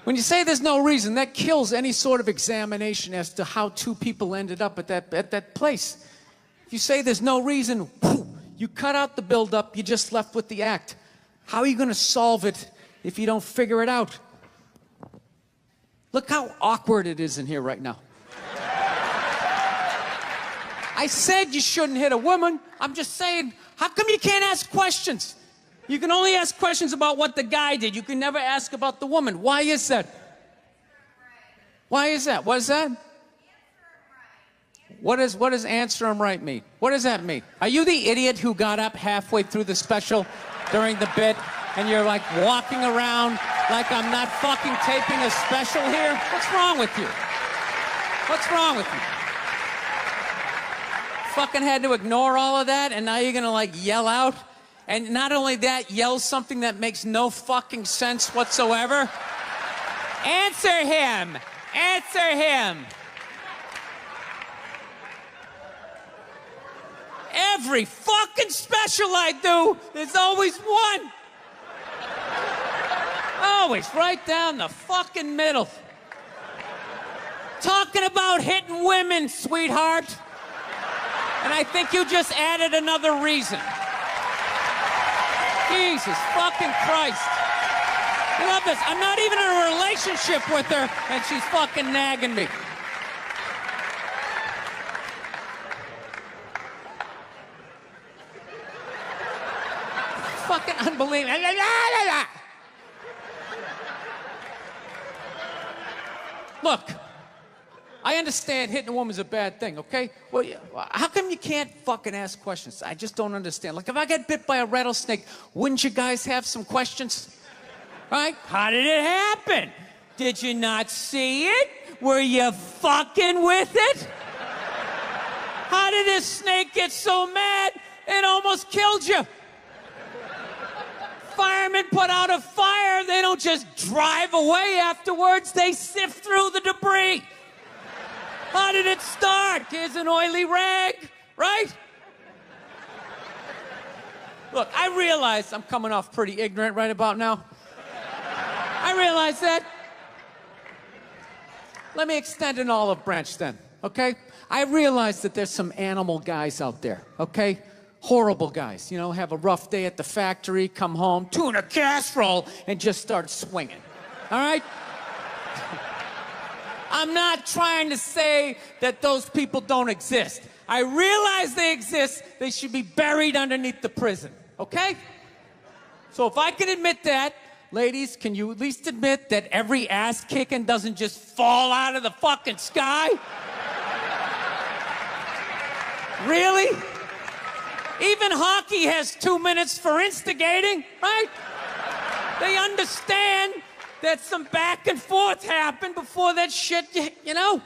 When you say there's no reason, that kills any sort of examination as to how two people ended up at that place. If you say there's no reason, you cut out the build-up, you're just left with the act. How are you going to solve it if you don't figure it out? Look how awkward it is in here right now. I said you shouldn't hit a woman. I'm just saying, how come you can't ask questions? You can only ask questions about what the guy did. You can never ask about the woman. Why is that? Why is that? What is that? What does answer him right mean? What does that mean? Are you the idiot who got up halfway through the special during the bit and you're like walking around like I'm not fucking taping a special here? What's wrong with you? What's wrong with you? Fucking had to ignore all of that and now you're gonna like yell out? And not only that, yell something that makes no fucking sense whatsoever? Answer him! Answer him! Every fucking special I do, there's always one. Always right down the fucking middle. Talking about hitting women, sweetheart. And I think you just added another reason. Jesus fucking Christ. I love this. I'm not even in a relationship with her, and she's fucking nagging me. Fucking unbelievable. Look, I understand hitting a woman's a bad thing, okay? Well, how come you can't fucking ask questions? I just don't understand. Like, if I get bit by a rattlesnake, wouldn't you guys have some questions? Right? How did it happen? Did you not see it? Were you fucking with it? How did this snake get so mad it almost killed you? Firemen put out a fire, they don't just drive away afterwards, they sift through the debris. How did it start? Here's an oily rag, right? Look, I realize I'm coming off pretty ignorant right about now. I realize that. Let me extend an olive branch then, okay? I realize that there's some animal guys out there, okay? Horrible guys, you know, have a rough day at the factory, come home, tuna casserole, and just start swinging, all right? I'm not trying to say that those people don't exist. I realize they exist. They should be buried underneath the prison, okay? So if I can admit that, ladies, can you at least admit that every ass kicking doesn't just fall out of the fucking sky? Really? Even hockey has 2 minutes for instigating, right? They understand that some back and forth happened before that shit, you know?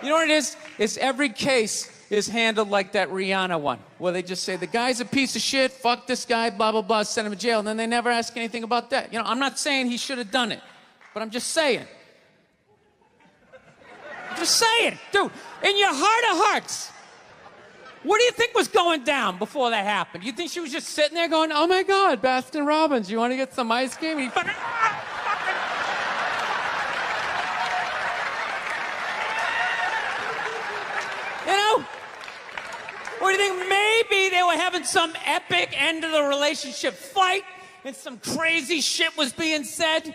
You know what it is? It's every case is handled like that Rihanna one, where they just say, the guy's a piece of shit, fuck this guy, blah, blah, blah, send him to jail, and then they never ask anything about that. You know, I'm not saying he should have done it, but I'm just saying. Just saying, dude, in your heart of hearts, what do you think was going down before that happened? You think she was just sitting there going, oh my God, Baskin Robbins, you want to get some ice cream? You know? Or do you think maybe they were having some epic end of the relationship fight and some crazy shit was being said?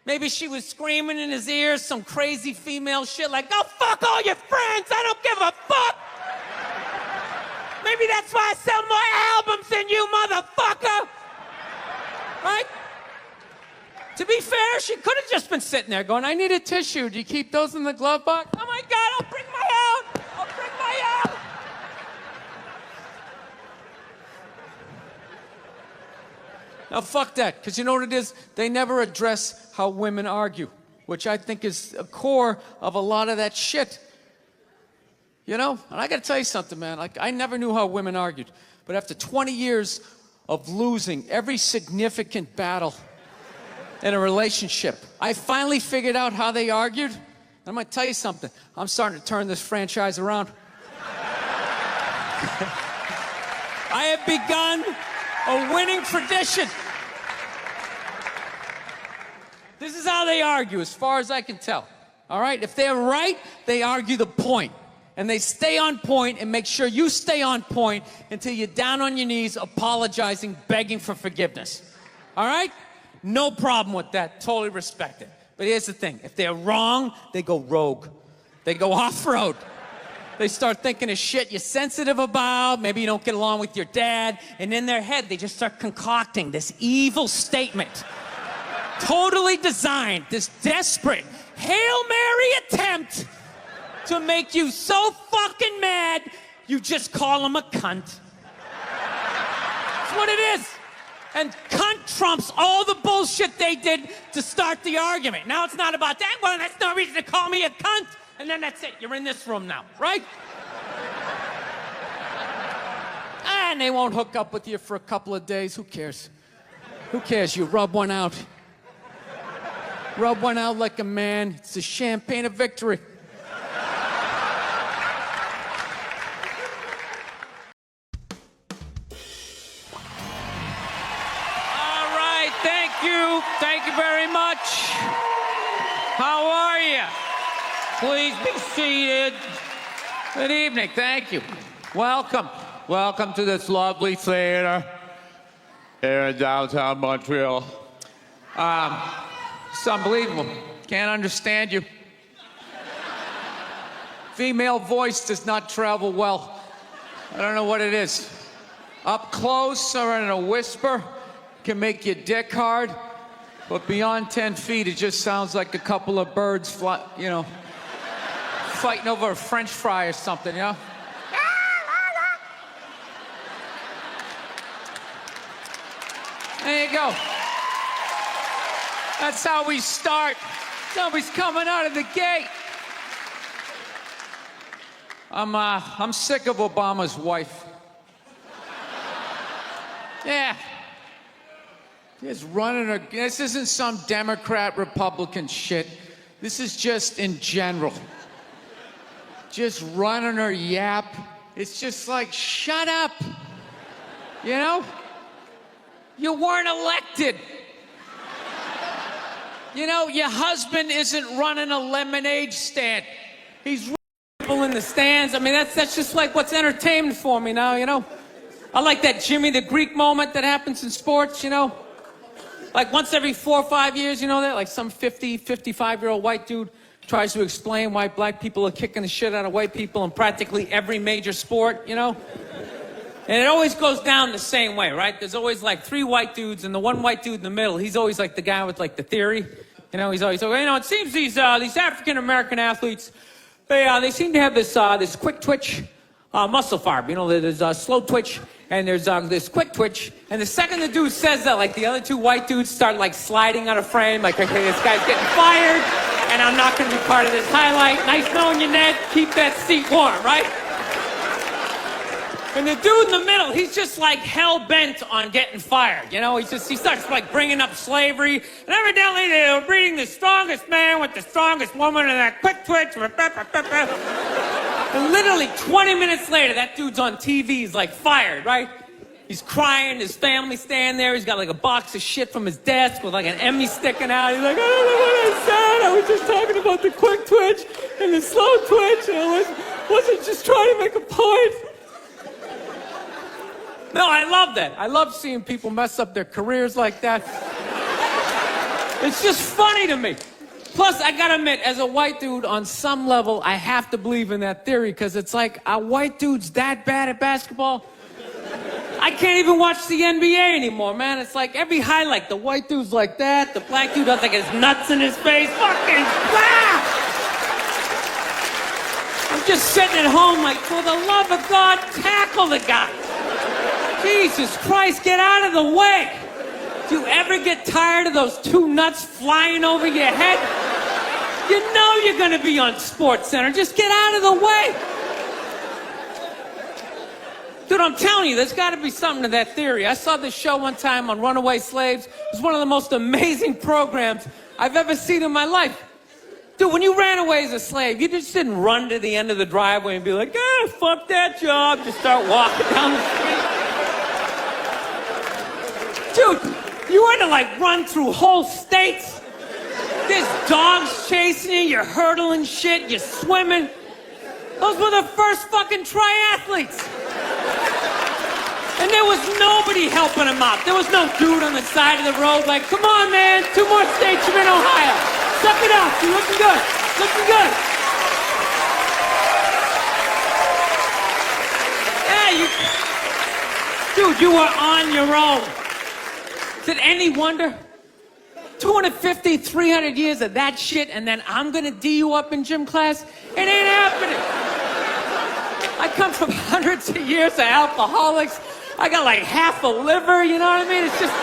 Maybe she was screaming in his ears some crazy female shit like, go fuck all your friends, I don't give a fuck. Maybe that's why I sell more albums than you, motherfucker. Right? To be fair, she could have just been sitting there going, I need a tissue. Do you keep those in the glove box? Oh my God, I'll bring my out. I'll bring my out. Now, fuck that, because you know what it is? They never address how women argue, which I think is a core of a lot of that shit. You know? And I got to tell you something, man. Like, I never knew how women argued. But after 20 years of losing every significant battle in a relationship, I finally figured out how they argued. And I'm going to tell you something. I'm starting to turn this franchise around. I have begun a winning tradition. This is how they argue, as far as I can tell. All right? If they're right, they argue the point. And they stay on point and make sure you stay on point until you're down on your knees, apologizing, begging for forgiveness. All right? No problem with that. Totally respect it. But here's the thing. If they're wrong, they go rogue. They go off-road. They start thinking of shit you're sensitive about. Maybe you don't get along with your dad. And in their head, they just start concocting this evil statement. Totally designed, this desperate Hail Mary attempt to make you so fucking mad, you just call him a cunt. That's what it is. And cunt trumps all the bullshit they did to start the argument. Now it's not about that. Well, that's no reason to call me a cunt. And then that's it. You're in this room now, right? And they won't hook up with you for a couple of days. Who cares? Who cares? You rub one out. Rub one out like a man. It's the champagne of victory. All right, thank you. Thank you very much. How are you? Please be seated. Good evening. Thank you. Welcome. Welcome to this lovely theater here in downtown Montreal. It's unbelievable. Can't understand you. Female voice does not travel well. I don't know what it is. Up close or in a whisper can make your dick hard, but beyond 10 feet, it just sounds like a couple of birds fighting over a French fry or something, you know? you go. That's how we start. Somebody's coming out of the gate. I'm sick of Obama's wife. Yeah. Just running her. This isn't some Democrat, Republican shit. This is just in general. Just running her yap. It's just like, shut up. You know? You weren't elected. You know, your husband isn't running a lemonade stand. He's running People in the stands. I mean, that's just like what's entertainment for me now, you know? I like that Jimmy the Greek moment that happens in sports, you know? Like once every 4 or 5 years, you know that? Like some 50, 55-year-old white dude tries to explain why black people are kicking the shit out of white people in practically every major sport, you know? And it always goes down the same way, right? There's always like 3 white dudes, and the one white dude in the middle, he's always like the guy with like the theory. You know, he's always like, you know, it seems these African-American athletes, they seem to have this quick twitch muscle fiber. You know, there's slow twitch, and there's this quick twitch. And the second the dude says that, like the other 2 white dudes start like sliding out of frame, like, okay, this guy's getting fired, and I'm not going to be part of this highlight. Nice knowing you, Ned. Keep that seat warm, right? And the dude in the middle, he's just like hell-bent on getting fired. You know, he starts like bringing up slavery. And evidently they were breeding the strongest man with the strongest woman and that quick twitch. And literally 20 minutes later, that dude's on TV. He's like fired, right? He's crying. His family's standing there. He's got like a box of shit from his desk with like an Emmy sticking out. He's like, I don't know what I said. I was just talking about the quick twitch and the slow twitch. And I wasn't just trying to make a point. No, I love that. I love seeing people mess up their careers like that. It's just funny to me. Plus, I gotta admit, as a white dude, on some level, I have to believe in that theory, because it's like, are white dudes that bad at basketball? I can't even watch the NBA anymore, man. It's like every highlight, the white dude's like that, the black dude has like his nuts in his face. Fucking ah! I'm just sitting at home like, for the love of God, tackle the guy. Jesus Christ, get out of the way. Do you ever get tired of those 2 nuts flying over your head? You know you're gonna be on Sports Center. Just get out of the way. Dude, I'm telling you, there's gotta be something to that theory. I saw this show one time on runaway slaves. It was one of the most amazing programs I've ever seen in my life. Dude, when you ran away as a slave, you just didn't run to the end of the driveway and be like, fuck that job. Just start walking down the street. Dude, you had to like run through whole states. There's dogs chasing you, you're hurdling shit, you're swimming. Those were the first fucking triathletes. And there was nobody helping them out. There was no dude on the side of the road like, come on, man, 2 more states, you're in Ohio. Suck it up, you're looking good, looking good. Yeah, dude, you were on your own. Is it any wonder? 250, 300 years of that shit, and then I'm gonna D you up in gym class? It ain't happening. I come from hundreds of years of alcoholics. I got like half a liver, you know what I mean? It's just...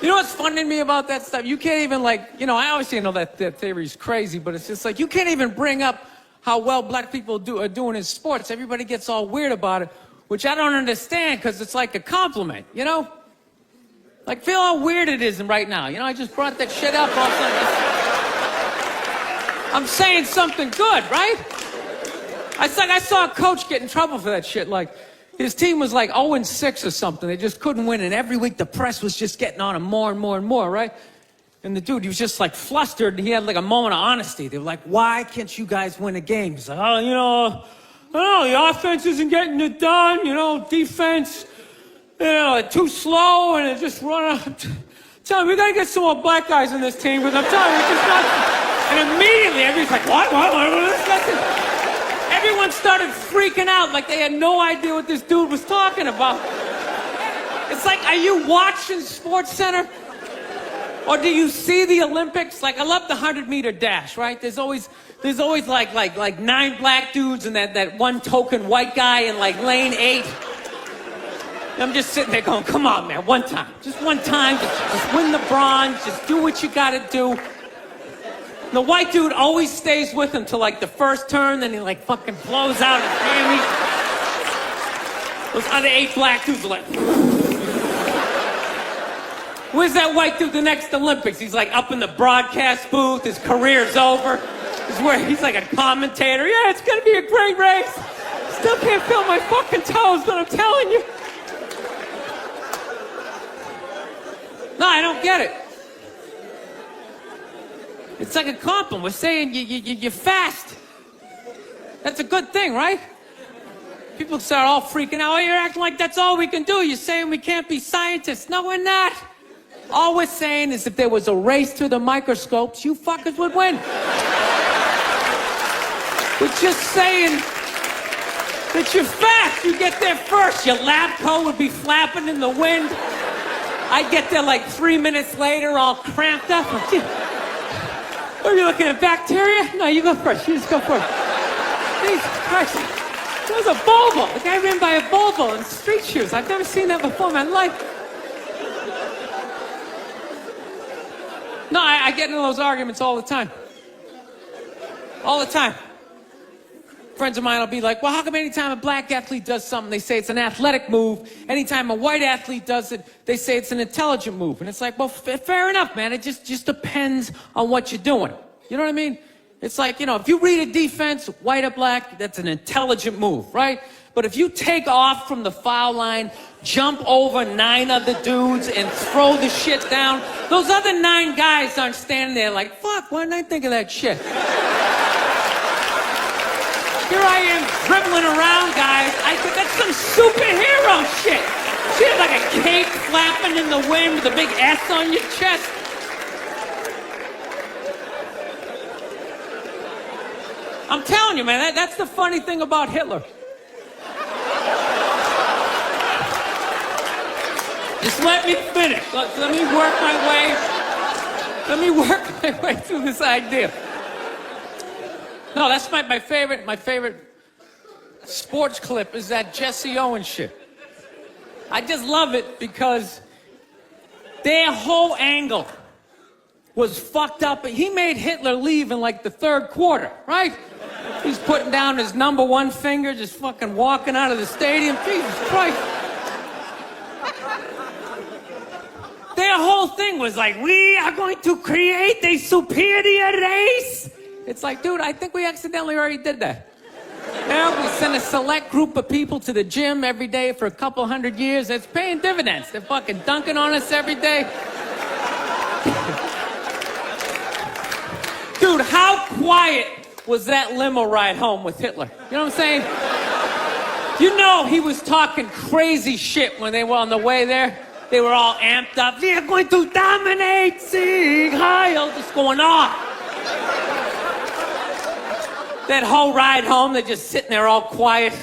You know what's funny to me about that stuff? You can't even like, you know, I obviously know that theory's crazy, but it's just like, you can't even bring up how well black people are doing in sports. Everybody gets all weird about it, which I don't understand, because it's like a compliment, you know? Like, feel how weird it is right now. You know, I just brought that shit up. I'm saying something good, right? It's like I saw a coach get in trouble for that shit. Like, his team was like 0-6 or something. They just couldn't win, and every week the press was just getting on him more and more and more, right? And the dude, he was just like flustered, and he had like a moment of honesty. They were like, why can't you guys win a game? He's like, oh, you know, I don't know, the offense isn't getting it done, you know, defense, you know, too slow, and it just run out. Tell me, we gotta get some more black guys in this team, because I'm telling you, it's just not. And immediately, everybody's like, what? Everyone started freaking out like they had no idea what this dude was talking about. It's like, are you watching Sports Center? Or do you see the Olympics? Like, I love the 100-meter dash, right? There's always like 9 black dudes and that one token white guy in like lane 8. I'm just sitting there going, come on, man, one time. Just one time, just win the bronze, just do what you gotta do. The white dude always stays with him till like the first turn, then he like fucking blows out his hammy. Those other 8 black dudes are like, where's that white dude the next Olympics? He's like up in the broadcast booth, his career's over. He's like a commentator. Yeah, it's gonna be a great race. Still can't feel my fucking toes, but I'm telling you. No, I don't get it. It's like a compliment. We're saying you're fast. That's a good thing, right? People start all freaking out. Oh, you're acting like that's all we can do. You're saying we can't be scientists. No, we're not. All we're saying is if there was a race to the microscopes, you fuckers would win. We're just saying that you're fast. You get there first. Your lab coat would be flapping in the wind. I'd get there like 3 minutes later, all cramped up. Are you looking at bacteria? No, you go first. You just go first. Jesus Christ. That was a Volvo. The guy ran by a Volvo in street shoes. I've never seen that before in my life. No, I get into those arguments all the time. All the time. Friends of mine will be like, well, how come anytime a black athlete does something, they say it's an athletic move? Anytime a white athlete does it, they say it's an intelligent move. And it's like, well, fair enough, man. It just depends on what you're doing. You know what I mean? It's like, you know, if you read a defense, white or black, that's an intelligent move, right? But if you take off from the foul line, jump over 9 other dudes and throw the shit down, those other 9 guys aren't standing there like, fuck, why didn't I think of that shit? Here I am dribbling around, guys. I think that's some superhero shit. She had like a cape flapping in the wind with a big S on your chest. I'm telling you, man, that's the funny thing about Hitler. Just let me finish. Let me work my way through this idea. No, that's my favorite sports clip is that Jesse Owens shit. I just love it because their whole angle was fucked up. He made Hitler leave in like the 3rd quarter, right? He's putting down his number 1 finger, just fucking walking out of the stadium. Jesus Christ. Their whole thing was like, we are going to create a superior race. It's like, dude, I think we accidentally already did that. Now we send a select group of people to the gym every day for a couple 100 years. It's paying dividends. They're fucking dunking on us every day. Dude, how quiet was that limo ride home with Hitler? You know what I'm saying? You know he was talking crazy shit when they were on the way there. They were all amped up. We are going to dominate, Sieg Heil, just going off. That whole ride home, they're just sitting there all quiet.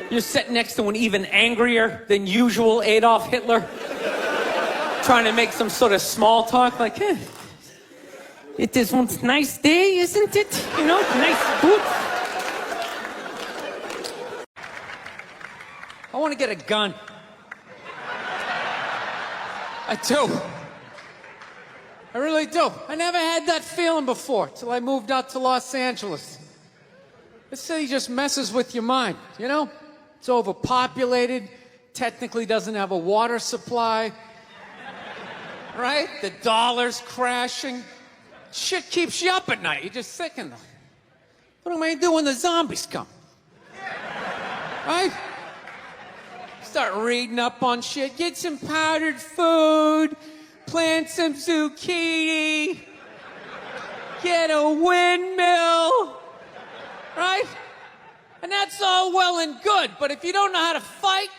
You're sitting next to an even angrier than usual Adolf Hitler, trying to make some sort of small talk, like, hey, it is one nice day, isn't it? You know, nice boots. I want to get a gun. I do. I really do. I never had that feeling before till I moved out to Los Angeles. This city just messes with your mind, you know? It's overpopulated, technically doesn't have a water supply, right? The dollar's crashing. Shit keeps you up at night. You're just thinking, what am I doing when the zombies come? Right? Start reading up on shit. Get some powdered food. Plant some zucchini. Get a windmill. Right? And that's all well and good. But if you don't know how to fight,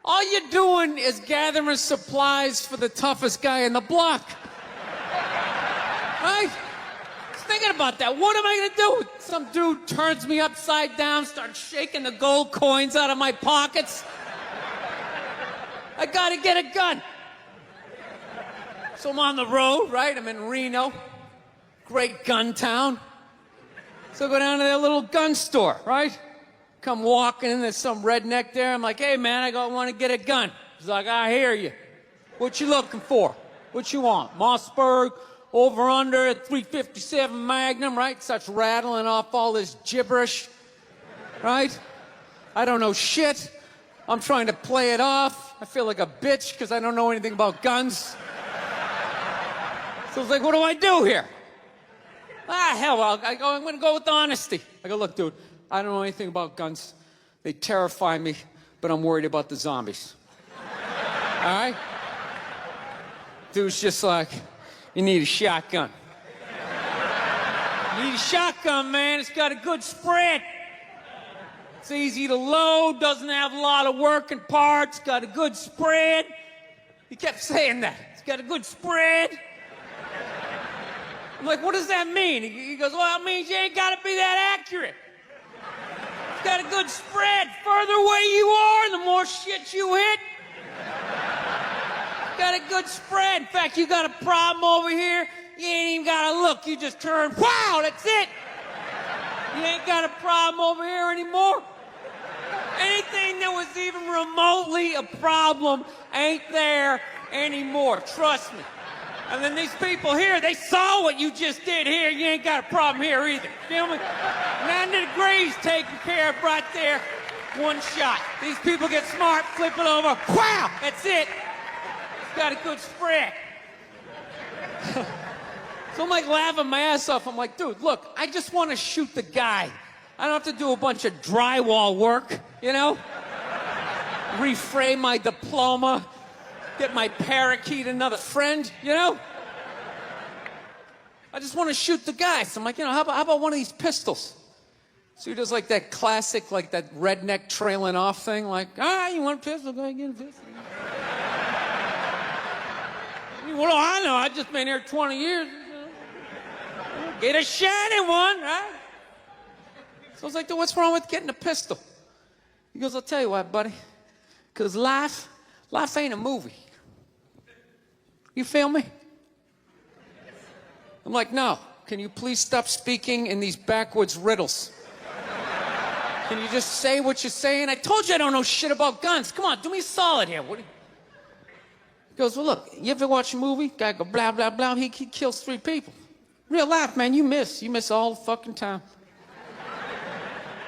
all you're doing is gathering supplies for the toughest guy in the block. Right? Just thinking about that. What am I going to do? Some dude turns me upside down, starts shaking the gold coins out of my pockets. I got to get a gun. So I'm on the road, right? I'm in Reno. Great gun town. So I go down to their little gun store, right? Come walking in, there's some redneck there. I'm like, hey, man, I want to get a gun. He's like, I hear you. What you looking for? What you want? Mossberg, over under, 357 Magnum, right? Starts rattling off all this gibberish, right? I don't know shit. I'm trying to play it off. I feel like a bitch because I don't know anything about guns. So I was like, what do I do here? Hell, I'm going to go with honesty. I go, look, dude, I don't know anything about guns. They terrify me, but I'm worried about the zombies. All right? Dude's just like, you need a shotgun. You need a shotgun, man. It's got a good spread. It's easy to load, doesn't have a lot of working parts, got a good spread. He kept saying that. It's got a good spread. I'm like, what does that mean? He goes, well, it means you ain't got to be that accurate. It's got a good spread. Further away you are, the more shit you hit. Got a good spread. In fact, you got a problem over here, you ain't even got to look. You just turn, wow, that's it. You ain't got a problem over here anymore. Anything that was even remotely a problem ain't there anymore. Trust me. And then these people here, they saw what you just did here. You ain't got a problem here either. Feel me? 90 degrees taken care of right there. One shot. These people get smart, flip it over. Wow! That's it. It's got a good spread. So I'm like laughing my ass off. I'm like, dude, look, I just want to shoot the guy. I don't have to do a bunch of drywall work, you know? Reframe my diploma. Get my parakeet another friend, you know? I just want to shoot the guy. So I'm like, you know, how about one of these pistols? So he does like that classic, like that redneck trailing off thing, like, you want a pistol? Go ahead, get a pistol. What do I know? I've just been here 20 years. Get a shiny one, right? So I was like, dude, what's wrong with getting a pistol? He goes, I'll tell you what, buddy. Because life ain't a movie. You feel me? I'm like, no. Can you please stop speaking in these backwoods riddles? Can you just say what you're saying? I told you I don't know shit about guns. Come on, do me a solid here. He goes, well, look, you ever watch a movie? Guy go, blah, blah, blah. He kills 3 people. Real life, man, you miss. You miss all the fucking time.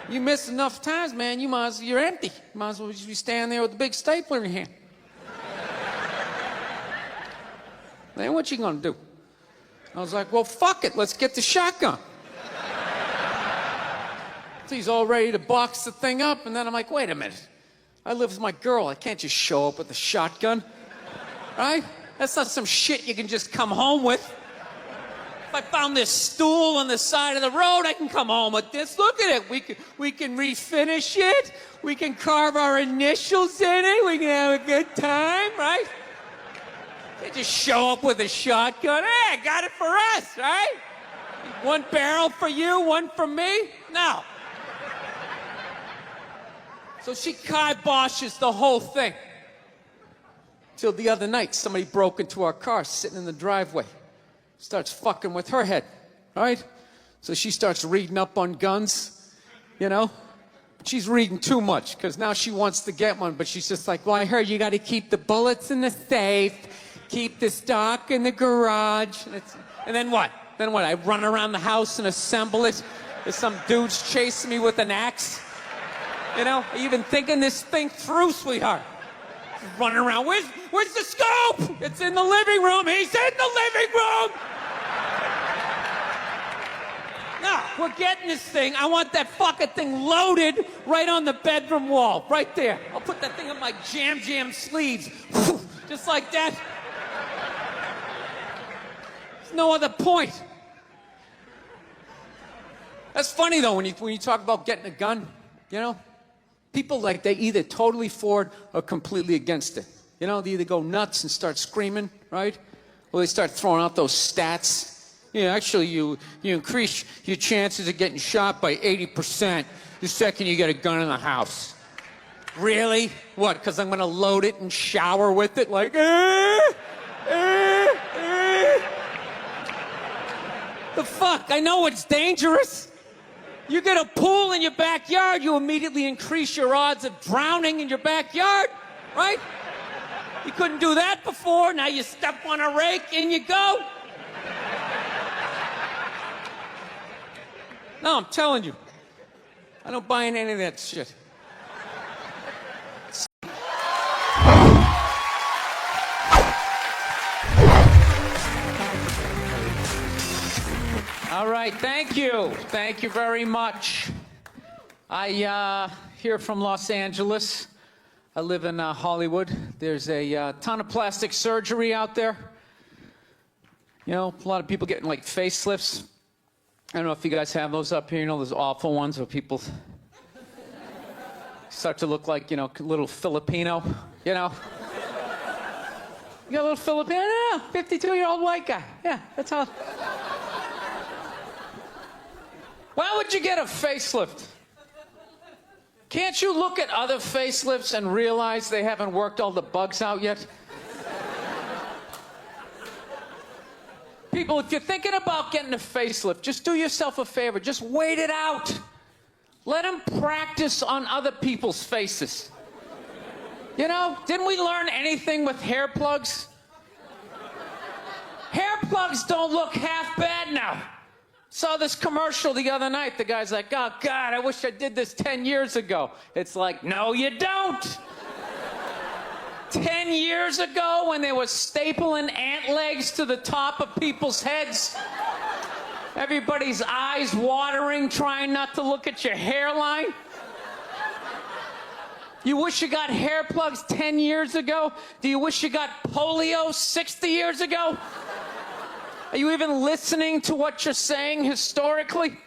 You miss enough times, man, you're empty. You might as well just be standing there with a big stapler in your hand. Then what you gonna do? I was like, well, fuck it, let's get the shotgun. So he's all ready to box the thing up, and then I'm like, wait a minute. I live with my girl, I can't just show up with a shotgun. Right? That's not some shit you can just come home with. If I found this stool on the side of the road, I can come home with this. Look at it. We can refinish it. We can carve our initials in it. We can have a good time, right? They just show up with a shotgun. Hey, I got it for us, right? One barrel for you, one for me? No. So she kiboshes the whole thing. Till the other night, somebody broke into our car sitting in the driveway. Starts fucking with her head, right? So she starts reading up on guns, you know? She's reading too much, because now she wants to get one, but she's just like, well, I heard you got to keep the bullets in the safe, keep the stock in the garage. And then what? Then what? I run around the house and assemble it? There's some dude's chasing me with an axe? You know? Are you even thinking this thing through, sweetheart? Running around. Where's the scope? It's in the living room. He's in the living room. No, we're getting this thing. I want that fucking thing loaded right on the bedroom wall. Right there. I'll put that thing on my jam sleeves. Just like that. There's no other point. That's funny, though, when you talk about getting a gun, you know? People, like, they either totally for it or completely against it. You know, they either go nuts and start screaming, right? Or they start throwing out those stats. Yeah, actually, you increase your chances of getting shot by 80% the second you get a gun in the house. Really? What, because I'm going to load it and shower with it? Like, The fuck? I know it's dangerous. You get a pool in your backyard, you immediately increase your odds of drowning in your backyard, right? You couldn't do that before. Now you step on a rake, in you go. No, I'm telling you. I don't buy in any of that shit. All right, thank you. Thank you very much. I here from Los Angeles. I live in Hollywood. There's a ton of plastic surgery out there. You know, a lot of people getting like facelifts. I don't know if you guys have those up here. You know, those awful ones where people start to look like, you know, a little Filipino, you know. You got a little Filipino? Yeah, 52-year-old white guy. Yeah, that's how. Why would you get a facelift? Can't you look at other facelifts and realize they haven't worked all the bugs out yet? People, if you're thinking about getting a facelift, just do yourself a favor. Just wait it out. Let them practice on other people's faces. You know, didn't we learn anything with hair plugs? Hair plugs don't look half bad now. Saw this commercial the other night. The guy's like, oh, God, I wish I did this 10 years ago. It's like, no, you don't. 10 years ago, when they were stapling ant legs to the top of people's heads, everybody's eyes watering, trying not to look at your hairline. You wish you got hair plugs 10 years ago? Do you wish you got polio 60 years ago? Are you even listening to what you're saying historically?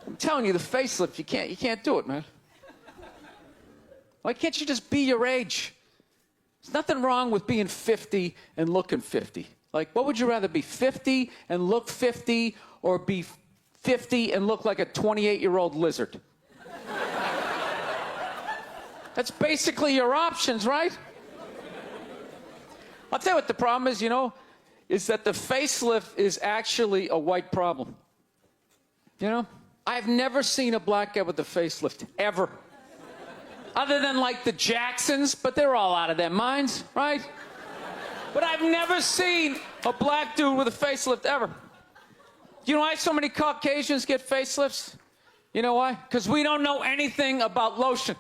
I'm telling you, the facelift, you can't do it, man. Why can't you just be your age? There's nothing wrong with being 50 and looking 50. Like, what would you rather be, 50 and look 50, or be 50 and look like a 28-year-old lizard? That's basically your options, right? I'll tell you what the problem is, you know, is that the facelift is actually a white problem. You know? I've never seen a black guy with a facelift, ever. Other than, like, the Jacksons, but they're all out of their minds, right? But I've never seen a black dude with a facelift, ever. You know why so many Caucasians get facelifts? You know why? Because we don't know anything about lotion.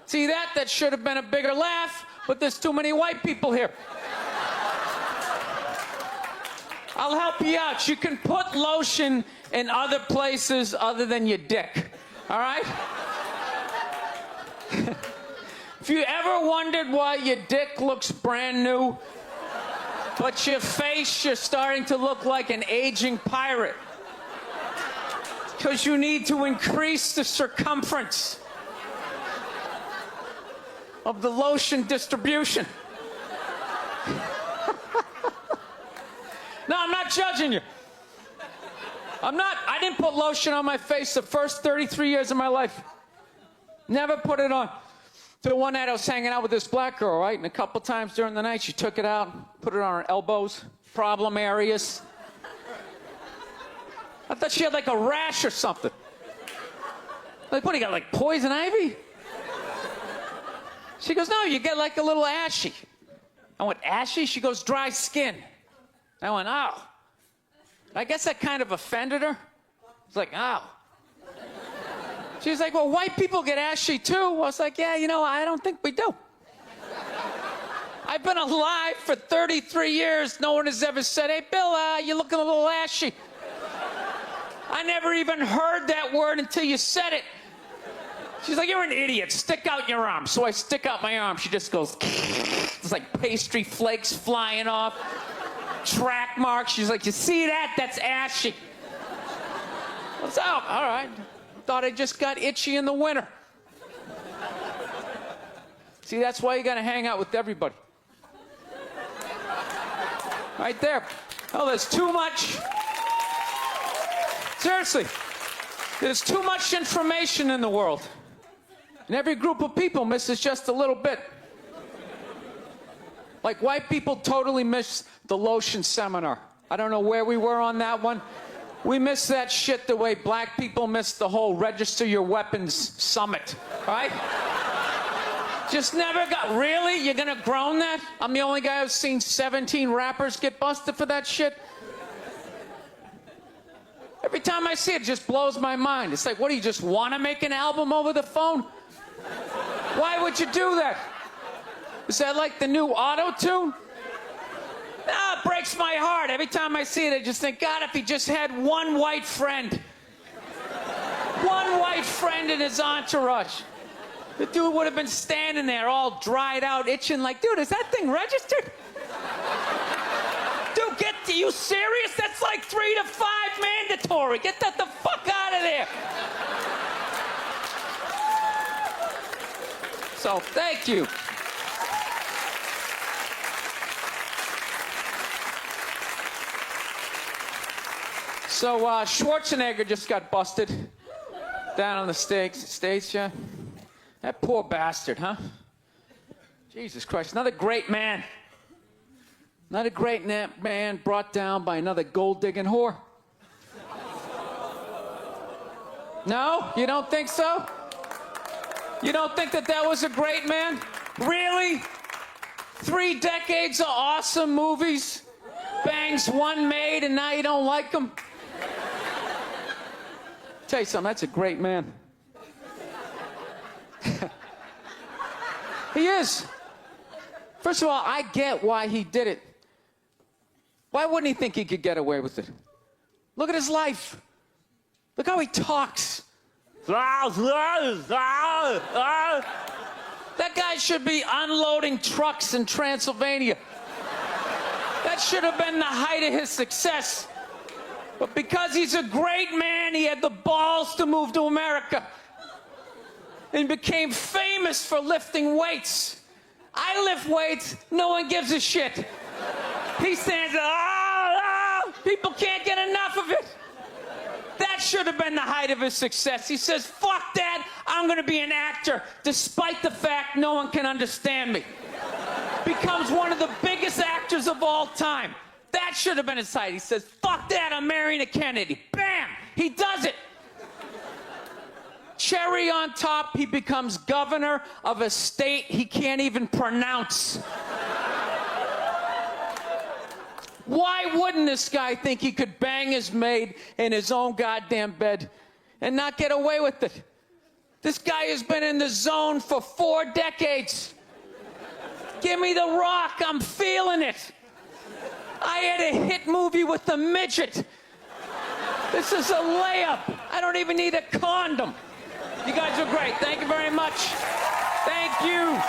See that? That should have been a bigger laugh. But there's too many white people here. I'll help you out. You can put lotion in other places other than your dick. All right? If you ever wondered why your dick looks brand new, but your face, you're starting to look like an aging pirate. Because you need to increase the circumference of the lotion distribution. No, I'm not judging you. I didn't put lotion on my face the first 33 years of my life. Never put it on. The one night I was hanging out with this black girl, right? And a couple times during the night, she took it out, put it on her elbows, problem areas. I thought she had like a rash or something. Like, what do you got, like poison ivy? She goes, no, you get like a little ashy. I went, ashy? She goes, dry skin. I went, oh. I guess that kind of offended her. It's like, oh. She's like, well, white people get ashy too. I was like, yeah, you know, I don't think we do. I've been alive for 33 years. No one has ever said, hey, Bill, you're looking a little ashy. I never even heard that word until you said it. She's like, you're an idiot. Stick out your arm. So I stick out my arm. She just goes, there's like pastry flakes flying off, track marks. She's like, you see that? That's ashy. What's up? All right. Thought I just got itchy in the winter. See, that's why you got to hang out with everybody. Right there. Oh, there's too much. Seriously. There's too much information in the world. And every group of people misses just a little bit. Like, white people totally missed the lotion seminar. I don't know where we were on that one. We missed that shit the way black people missed the whole register your weapons summit, right? Just never got, really? You're gonna groan that? I'm the only guy who's seen 17 rappers get busted for that shit? Every time I see it, it just blows my mind. It's like, what, do you just want to make an album over the phone? Why would you do that? Is that like the new auto-tune? No, it breaks my heart. Every time I see it, I just think, God, if he just had one white friend. One white friend in his entourage. The dude would have been standing there all dried out, itching like, dude, is that thing registered? Dude, are you serious? That's like 3 to 5 mandatory. Get that the fuck out of there. So, thank you. So, Schwarzenegger just got busted down on the stage, yeah? That poor bastard, huh? Jesus Christ, another great man. Another great man brought down by another gold-digging whore. No? You don't think so? You don't think that was a great man? Really? 3 decades of awesome movies? Bangs one made and now you don't like him? Tell you something, that's a great man. He is. First of all, I get why he did it. Why wouldn't he think he could get away with it? Look at his life. Look how he talks. That guy should be unloading trucks in Transylvania. That should have been the height of his success. But because he's a great man, he had the balls to move to America and became famous for lifting weights. I lift weights, no one gives a shit. He stands there, people can't get enough of it. That should have been the height of his success. He says, fuck that, I'm gonna be an actor, despite the fact no one can understand me. Becomes one of the biggest actors of all time. That should have been his height. He says, fuck that, I'm marrying a Kennedy. Bam! He does it. Cherry on top, he becomes governor of a state he can't even pronounce. Why wouldn't this guy think he could bang his maid in his own goddamn bed and not get away with it? This guy has been in the zone for 4 decades. Give me the rock, I'm feeling it. I had a hit movie with the midget. This is a layup. I don't even need a condom. You guys are great. Thank you very much. Thank you.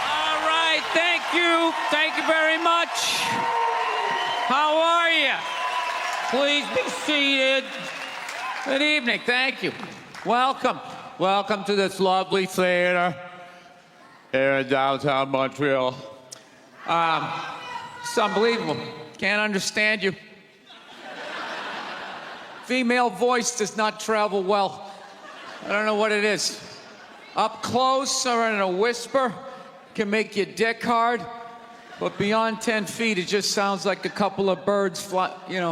All right. Thank you. Thank you very much. How are you? Please be seated. Good evening. Thank you. Welcome. Welcome to this lovely theater here in downtown Montreal. It's unbelievable. Can't understand you. Female voice does not travel well. I don't know what it is. Up close or in a whisper can make your dick hard, but beyond 10 feet, it just sounds like a couple of birds fighting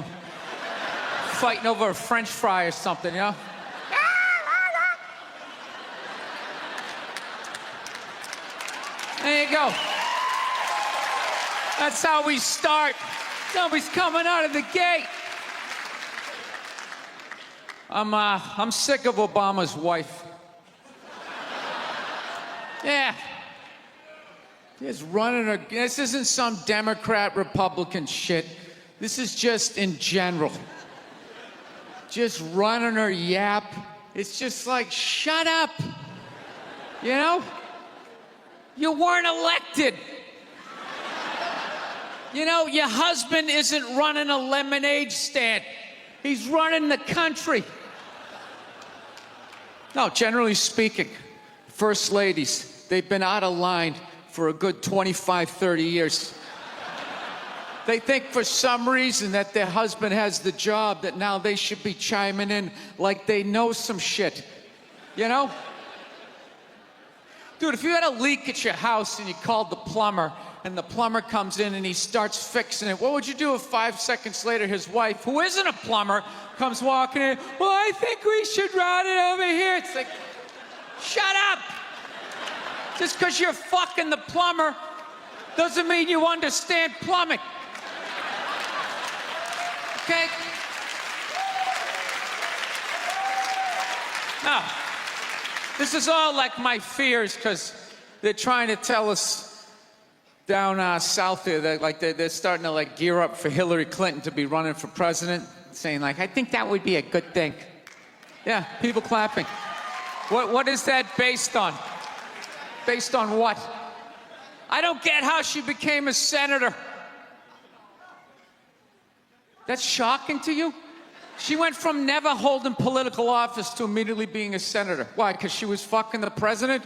over a French fry or something, you know? There you go. That's how we start. Nobody's coming out of the gate. I'm sick of Obama's wife. Yeah. Just running her. This isn't some Democrat, Republican shit. This is just in general. Just running her yap. It's just like, shut up. You know? You weren't elected. You know, your husband isn't running a lemonade stand. He's running the country. No, generally speaking, first ladies, they've been out of line for a good 25, 30 years. They think for some reason that their husband has the job, that now they should be chiming in like they know some shit. You know? Dude, if you had a leak at your house and you called the plumber, and the plumber comes in and he starts fixing it, what would you do if 5 seconds later his wife, who isn't a plumber, comes walking in? Well, I think we should run it over here. It's like, shut up! Just because you're fucking the plumber doesn't mean you understand plumbing. Okay? Now, this is all like my fears because they're trying to tell us down south here that like they're starting to like gear up for Hillary Clinton to be running for president, saying like, I think that would be a good thing. Yeah, people clapping. What is that based on? Based on what? I don't get how she became a senator. That's shocking to you? She went from never holding political office to immediately being a senator. Why? Because she was fucking the president?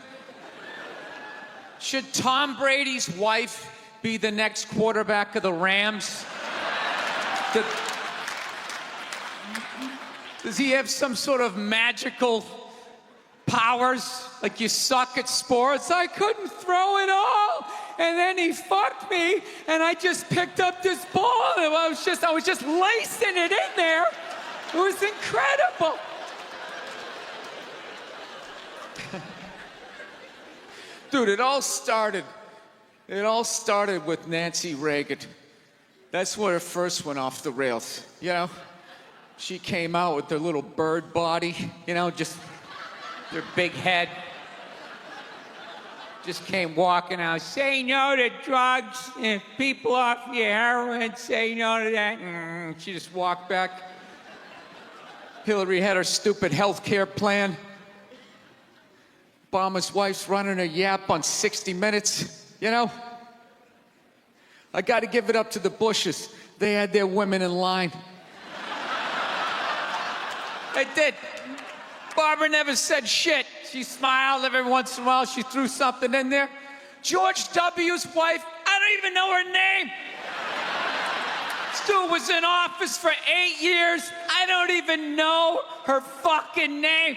Should Tom Brady's wife be the next quarterback of the Rams? Does he have some sort of magical powers? Like you suck at sports? I couldn't throw it all, and then he fucked me, and I just picked up this ball, and I was just lacing it in there. It was incredible. Dude, it all started with Nancy Reagan. That's where it first went off the rails, you know? She came out with her little bird body, you know, just her big head. Just came walking out, say no to drugs, and people off your heroin, say no to that. She just walked back. Hillary had her stupid health care plan. Obama's wife's running her yap on 60 Minutes, you know? I gotta give it up to the Bushes. They had their women in line. They did. Barbara never said shit. She smiled every once in a while. She threw something in there. George W.'s wife, I don't even know her name. Stu was in office for 8 years. I don't even know her fucking name.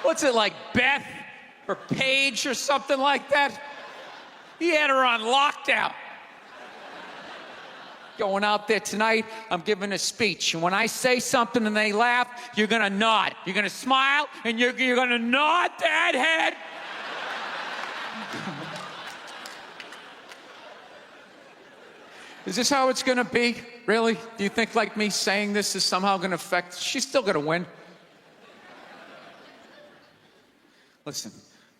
What's it like, Beth or Paige or something like that? He had her on lockdown. Going out there tonight, I'm giving a speech. And when I say something and they laugh, you're gonna nod. You're gonna smile, and you're gonna nod that head. Is this how it's gonna be? Really? Do you think like me saying this is somehow gonna affect? She's still gonna win. Listen,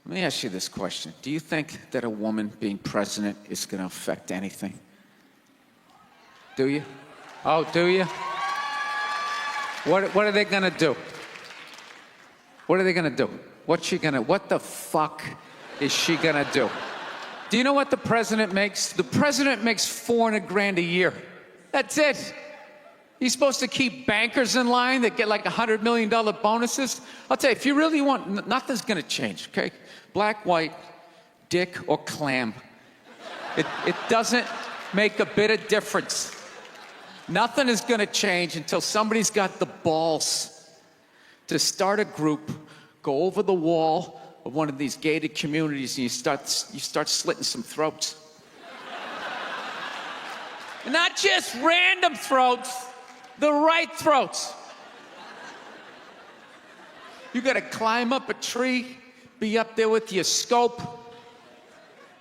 let me ask you this question. Do you think that a woman being president is gonna affect anything? Do you? Oh, do you? What are they gonna do? What are they gonna do? What the fuck is she gonna do? Do you know what the president makes? The president makes $400,000 a year. That's it. He's supposed to keep bankers in line that get like $100 million bonuses. I'll tell you, if you really want, nothing's gonna change, okay? Black, white, dick, or clam. It doesn't make a bit of difference. Nothing is gonna change until somebody's got the balls to start a group, go over the wall of one of these gated communities, and you start slitting some throats. And not just random throats, the right throats. You gotta climb up a tree, be up there with your scope,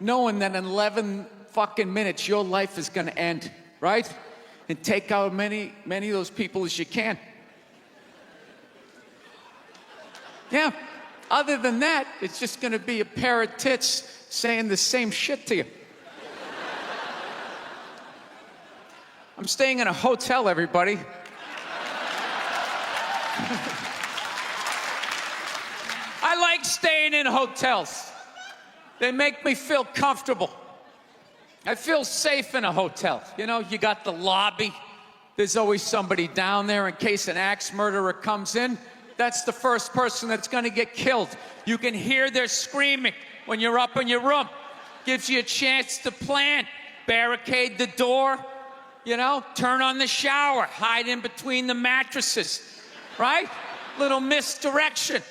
knowing that in 11 fucking minutes your life is gonna end, right? And take out many of those people as you can. Yeah. Other than that, it's just gonna be a pair of tits saying the same shit to you. I'm staying in a hotel, everybody. I like staying in hotels. They make me feel comfortable. I feel safe in a hotel. You know, you got the lobby. There's always somebody down there in case an axe murderer comes in. That's the first person that's gonna get killed. You can hear their screaming when you're up in your room. Gives you a chance to plan. Barricade the door, you know, turn on the shower, hide in between the mattresses, right? Little misdirection.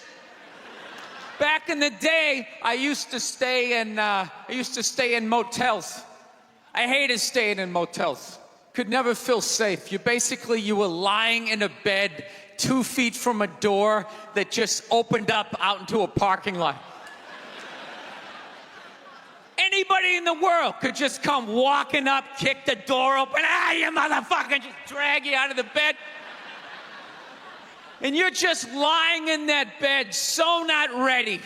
Back in the day, I used to stay in motels. I hated staying in motels. Could never feel safe. You were lying in a bed 2 feet from a door that just opened up out into a parking lot. Anybody in the world could just come walking up, kick the door open, you motherfucker, just drag you out of the bed. And you're just lying in that bed, so not ready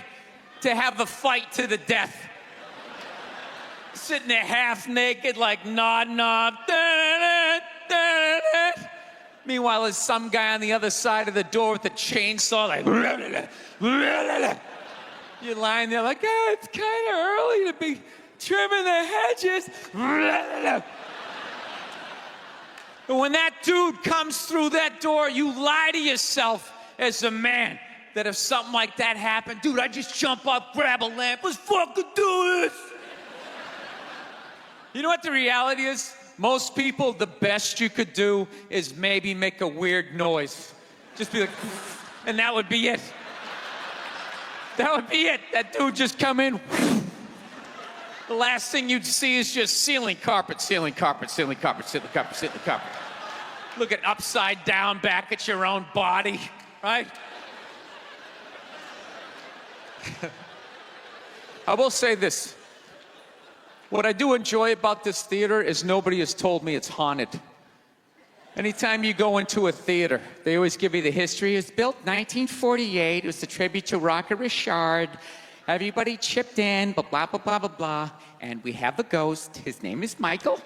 to have a fight to the death. Sitting there half naked, like nodding off. Meanwhile, there's some guy on the other side of the door with a chainsaw, like. You're lying there like, it's kind of early to be trimming the hedges. But when that dude comes through that door, you lie to yourself as a man that if something like that happened, dude, I'd just jump up, grab a lamp, let's fucking do this. You know what the reality is? Most people, the best you could do is maybe make a weird noise. Just be like, and that would be it. That would be it. That dude just come in. The last thing you'd see is just ceiling carpet, ceiling carpet, ceiling carpet, ceiling carpet, ceiling carpet. Looking upside down back at your own body, right? I will say this. What I do enjoy about this theater is nobody has told me it's haunted. Anytime you go into a theater, they always give you the history. It was built 1948. It was a tribute to Rocket Richard. Everybody chipped in, blah, blah, blah, blah, blah, blah. And we have a ghost. His name is Michael.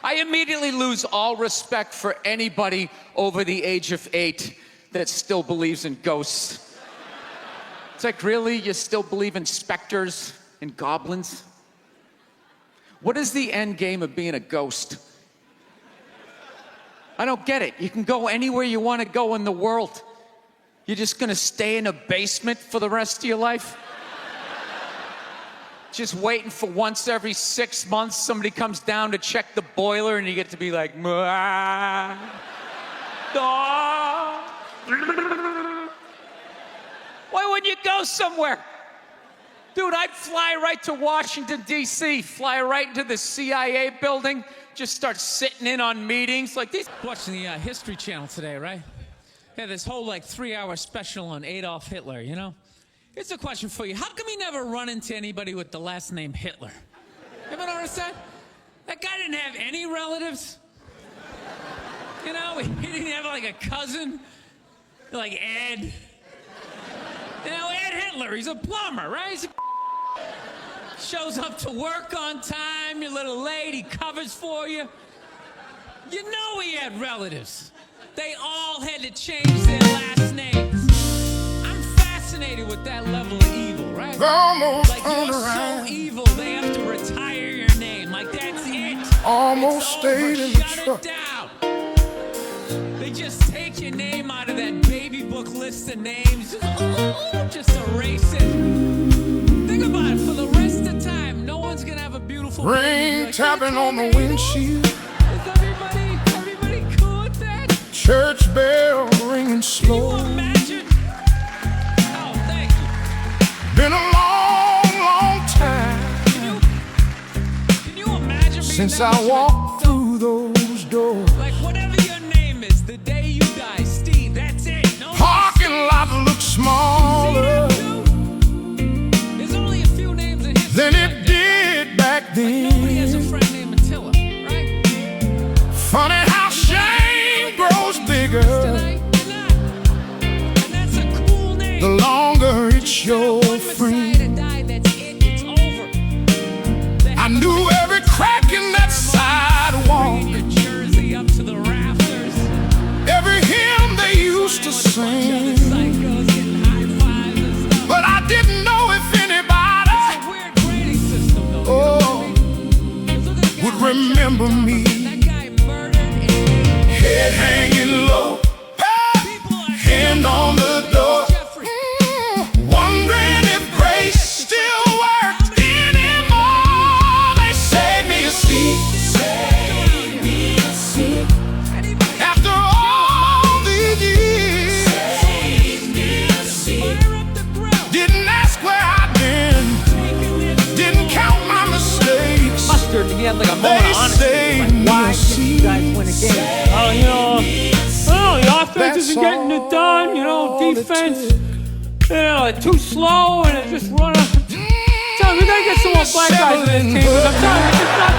I immediately lose all respect for anybody over the age of 8 that still believes in ghosts. It's like, really? You still believe in specters and goblins? What is the end game of being a ghost? I don't get it. You can go anywhere you want to go in the world. You're just going to stay in a basement for the rest of your life? Just waiting for once every 6 months somebody comes down to check the boiler and you get to be like, why wouldn't you go somewhere? Dude, I'd fly right to Washington, D.C., fly right into the CIA building, just start sitting in on meetings like these. Watching the History Channel today, right? Yeah, this whole 3-hour special on Adolf Hitler, you know? Here's a question for you. How come you never run into anybody with the last name Hitler? You ever notice that? That guy didn't have any relatives. You know, he didn't have a cousin, like Ed. You know, Ed Hitler, he's a plumber, right? Shows up to work on time, you're a little late, he covers for you. You know he had relatives. They all had to change their last names. I'm fascinated with that level of evil, right? Almost you're so evil, they have to retire your name. Like, that's it. Almost stayed in the truck. Shut it down. They just take your name out of that baby book list of names. Just erase it. Think about it. For the rest of time, no one's gonna have a beautiful rain tapping on the windshield. Is everybody cool with that? Church bell ringing slow. Can you imagine? Oh, thank you. Been a long, long time Can you imagine since I walked through those doors. Like, whatever your name is, the day you die, Steve, that's it. No Parking lot looks smaller There's only a few names in history than it did back then. Nobody has a friend named Attila, right? Funny how shame grows bigger Tonight, you're not. And that's a cool name. the longer it's your One friend. Messiah to die, that's it, it's over. I knew every crack in that sidewalk, Bringing your jersey up to the rafters. every hymn they used to sing. Psychos getting high fives and stuff. But I didn't know if anybody It's a weird grading system, though. You know what I mean? 'Cause look at that guy would right remember there. me. That guy murdered and Head hanging low, people are hand on the door, Jeffrey. wondering if grace still worked anymore. They saved me a seat, saved me a seat. Anybody After all these years, had like a moment of honesty. Like, why can't you guys win a game? Oh, you know, the offense isn't getting it done. You know, defense, you know, like too slow and it just run up. Tell me, we gotta get some more black guys in this team. Because I'm telling you, it's just not.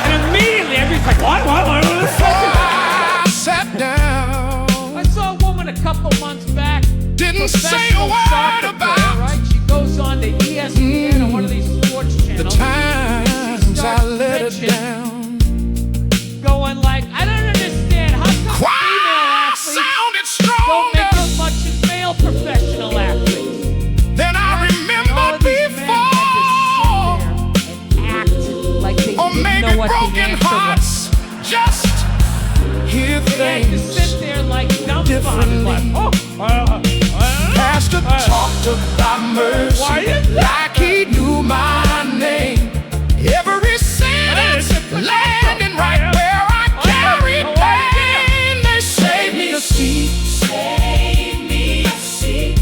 And immediately, everybody's like, what? I sat down. I saw a woman a couple months back. Didn't say a word about right? She goes on to ESPN or one of these sports channels. the times I let it down. Going like, I don't understand how come female athletes Sounded don't make stronger as much as male professional athletes. than I remember before. Act like they Or didn't maybe know what the broken answer was. hearts just hear They had to things. sit there like dumbfounded, like, differently. Pastor talked about mercy Why is like he knew my name. Every sentence landing right where I carried pain. They saved me a seat.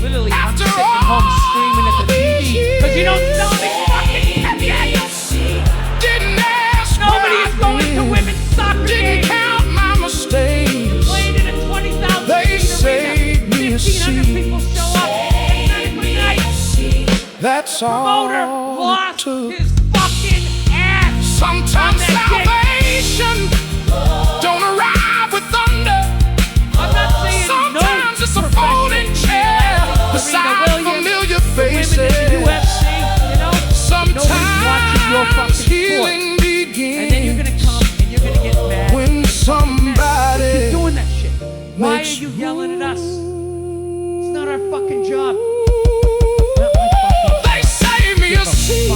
literally, I'm After sitting home screaming at the TV because you don't know they fucking kept it. Didn't ask Nobody where is I've going to been. women's soccer Didn't games. count my mistakes. Played in a 20,000 They seat saved me arena. a 1,500 seat. people show up at 9 night. That's Promoter all it lost took. his fucking ass. Sometimes on that dick. salvation don't arrive with thunder. I'm not saying Sometimes no it's a folding chair beside familiar women in faces. the UFC, you know? Nobody's watching your fucking Sometimes healing sport. And then you're begins gonna come and you're gonna get mad. when somebody Keep doing that shit. Why are makes you yelling at us? It's not our fucking job. Not my fucking They save me a job. seat.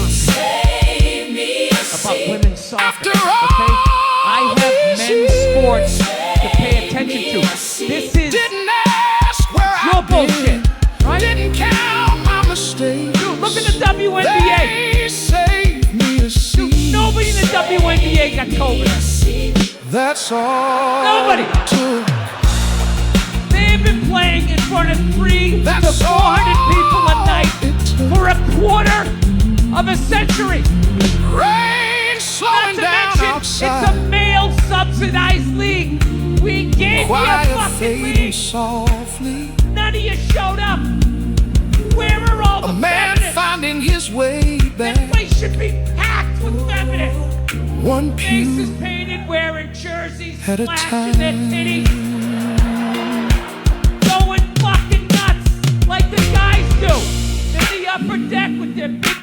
About women's soccer. After Okay? all I have men's these sports to pay attention to. This is Didn't ask where your I've been. bullshit, right? Didn't count my mistakes. Dude, look at the WNBA. They saved me a seat. Nobody in the WNBA got COVID. That's all. Nobody. it took. They've been playing in front of 300 to That's 400 people a all night it took. for a quarter of a century. Rain Not slowing to down mention, outside. it's a male-subsidized league. We gave you a Quiet fucking fading league. softly. None of you showed up. Where are all A the man feminists? finding his way This back. place should be packed with feminists. One Faces pew painted, wearing jerseys, at a flashing their time. titties, going fucking nuts like the guys do in the upper deck with their big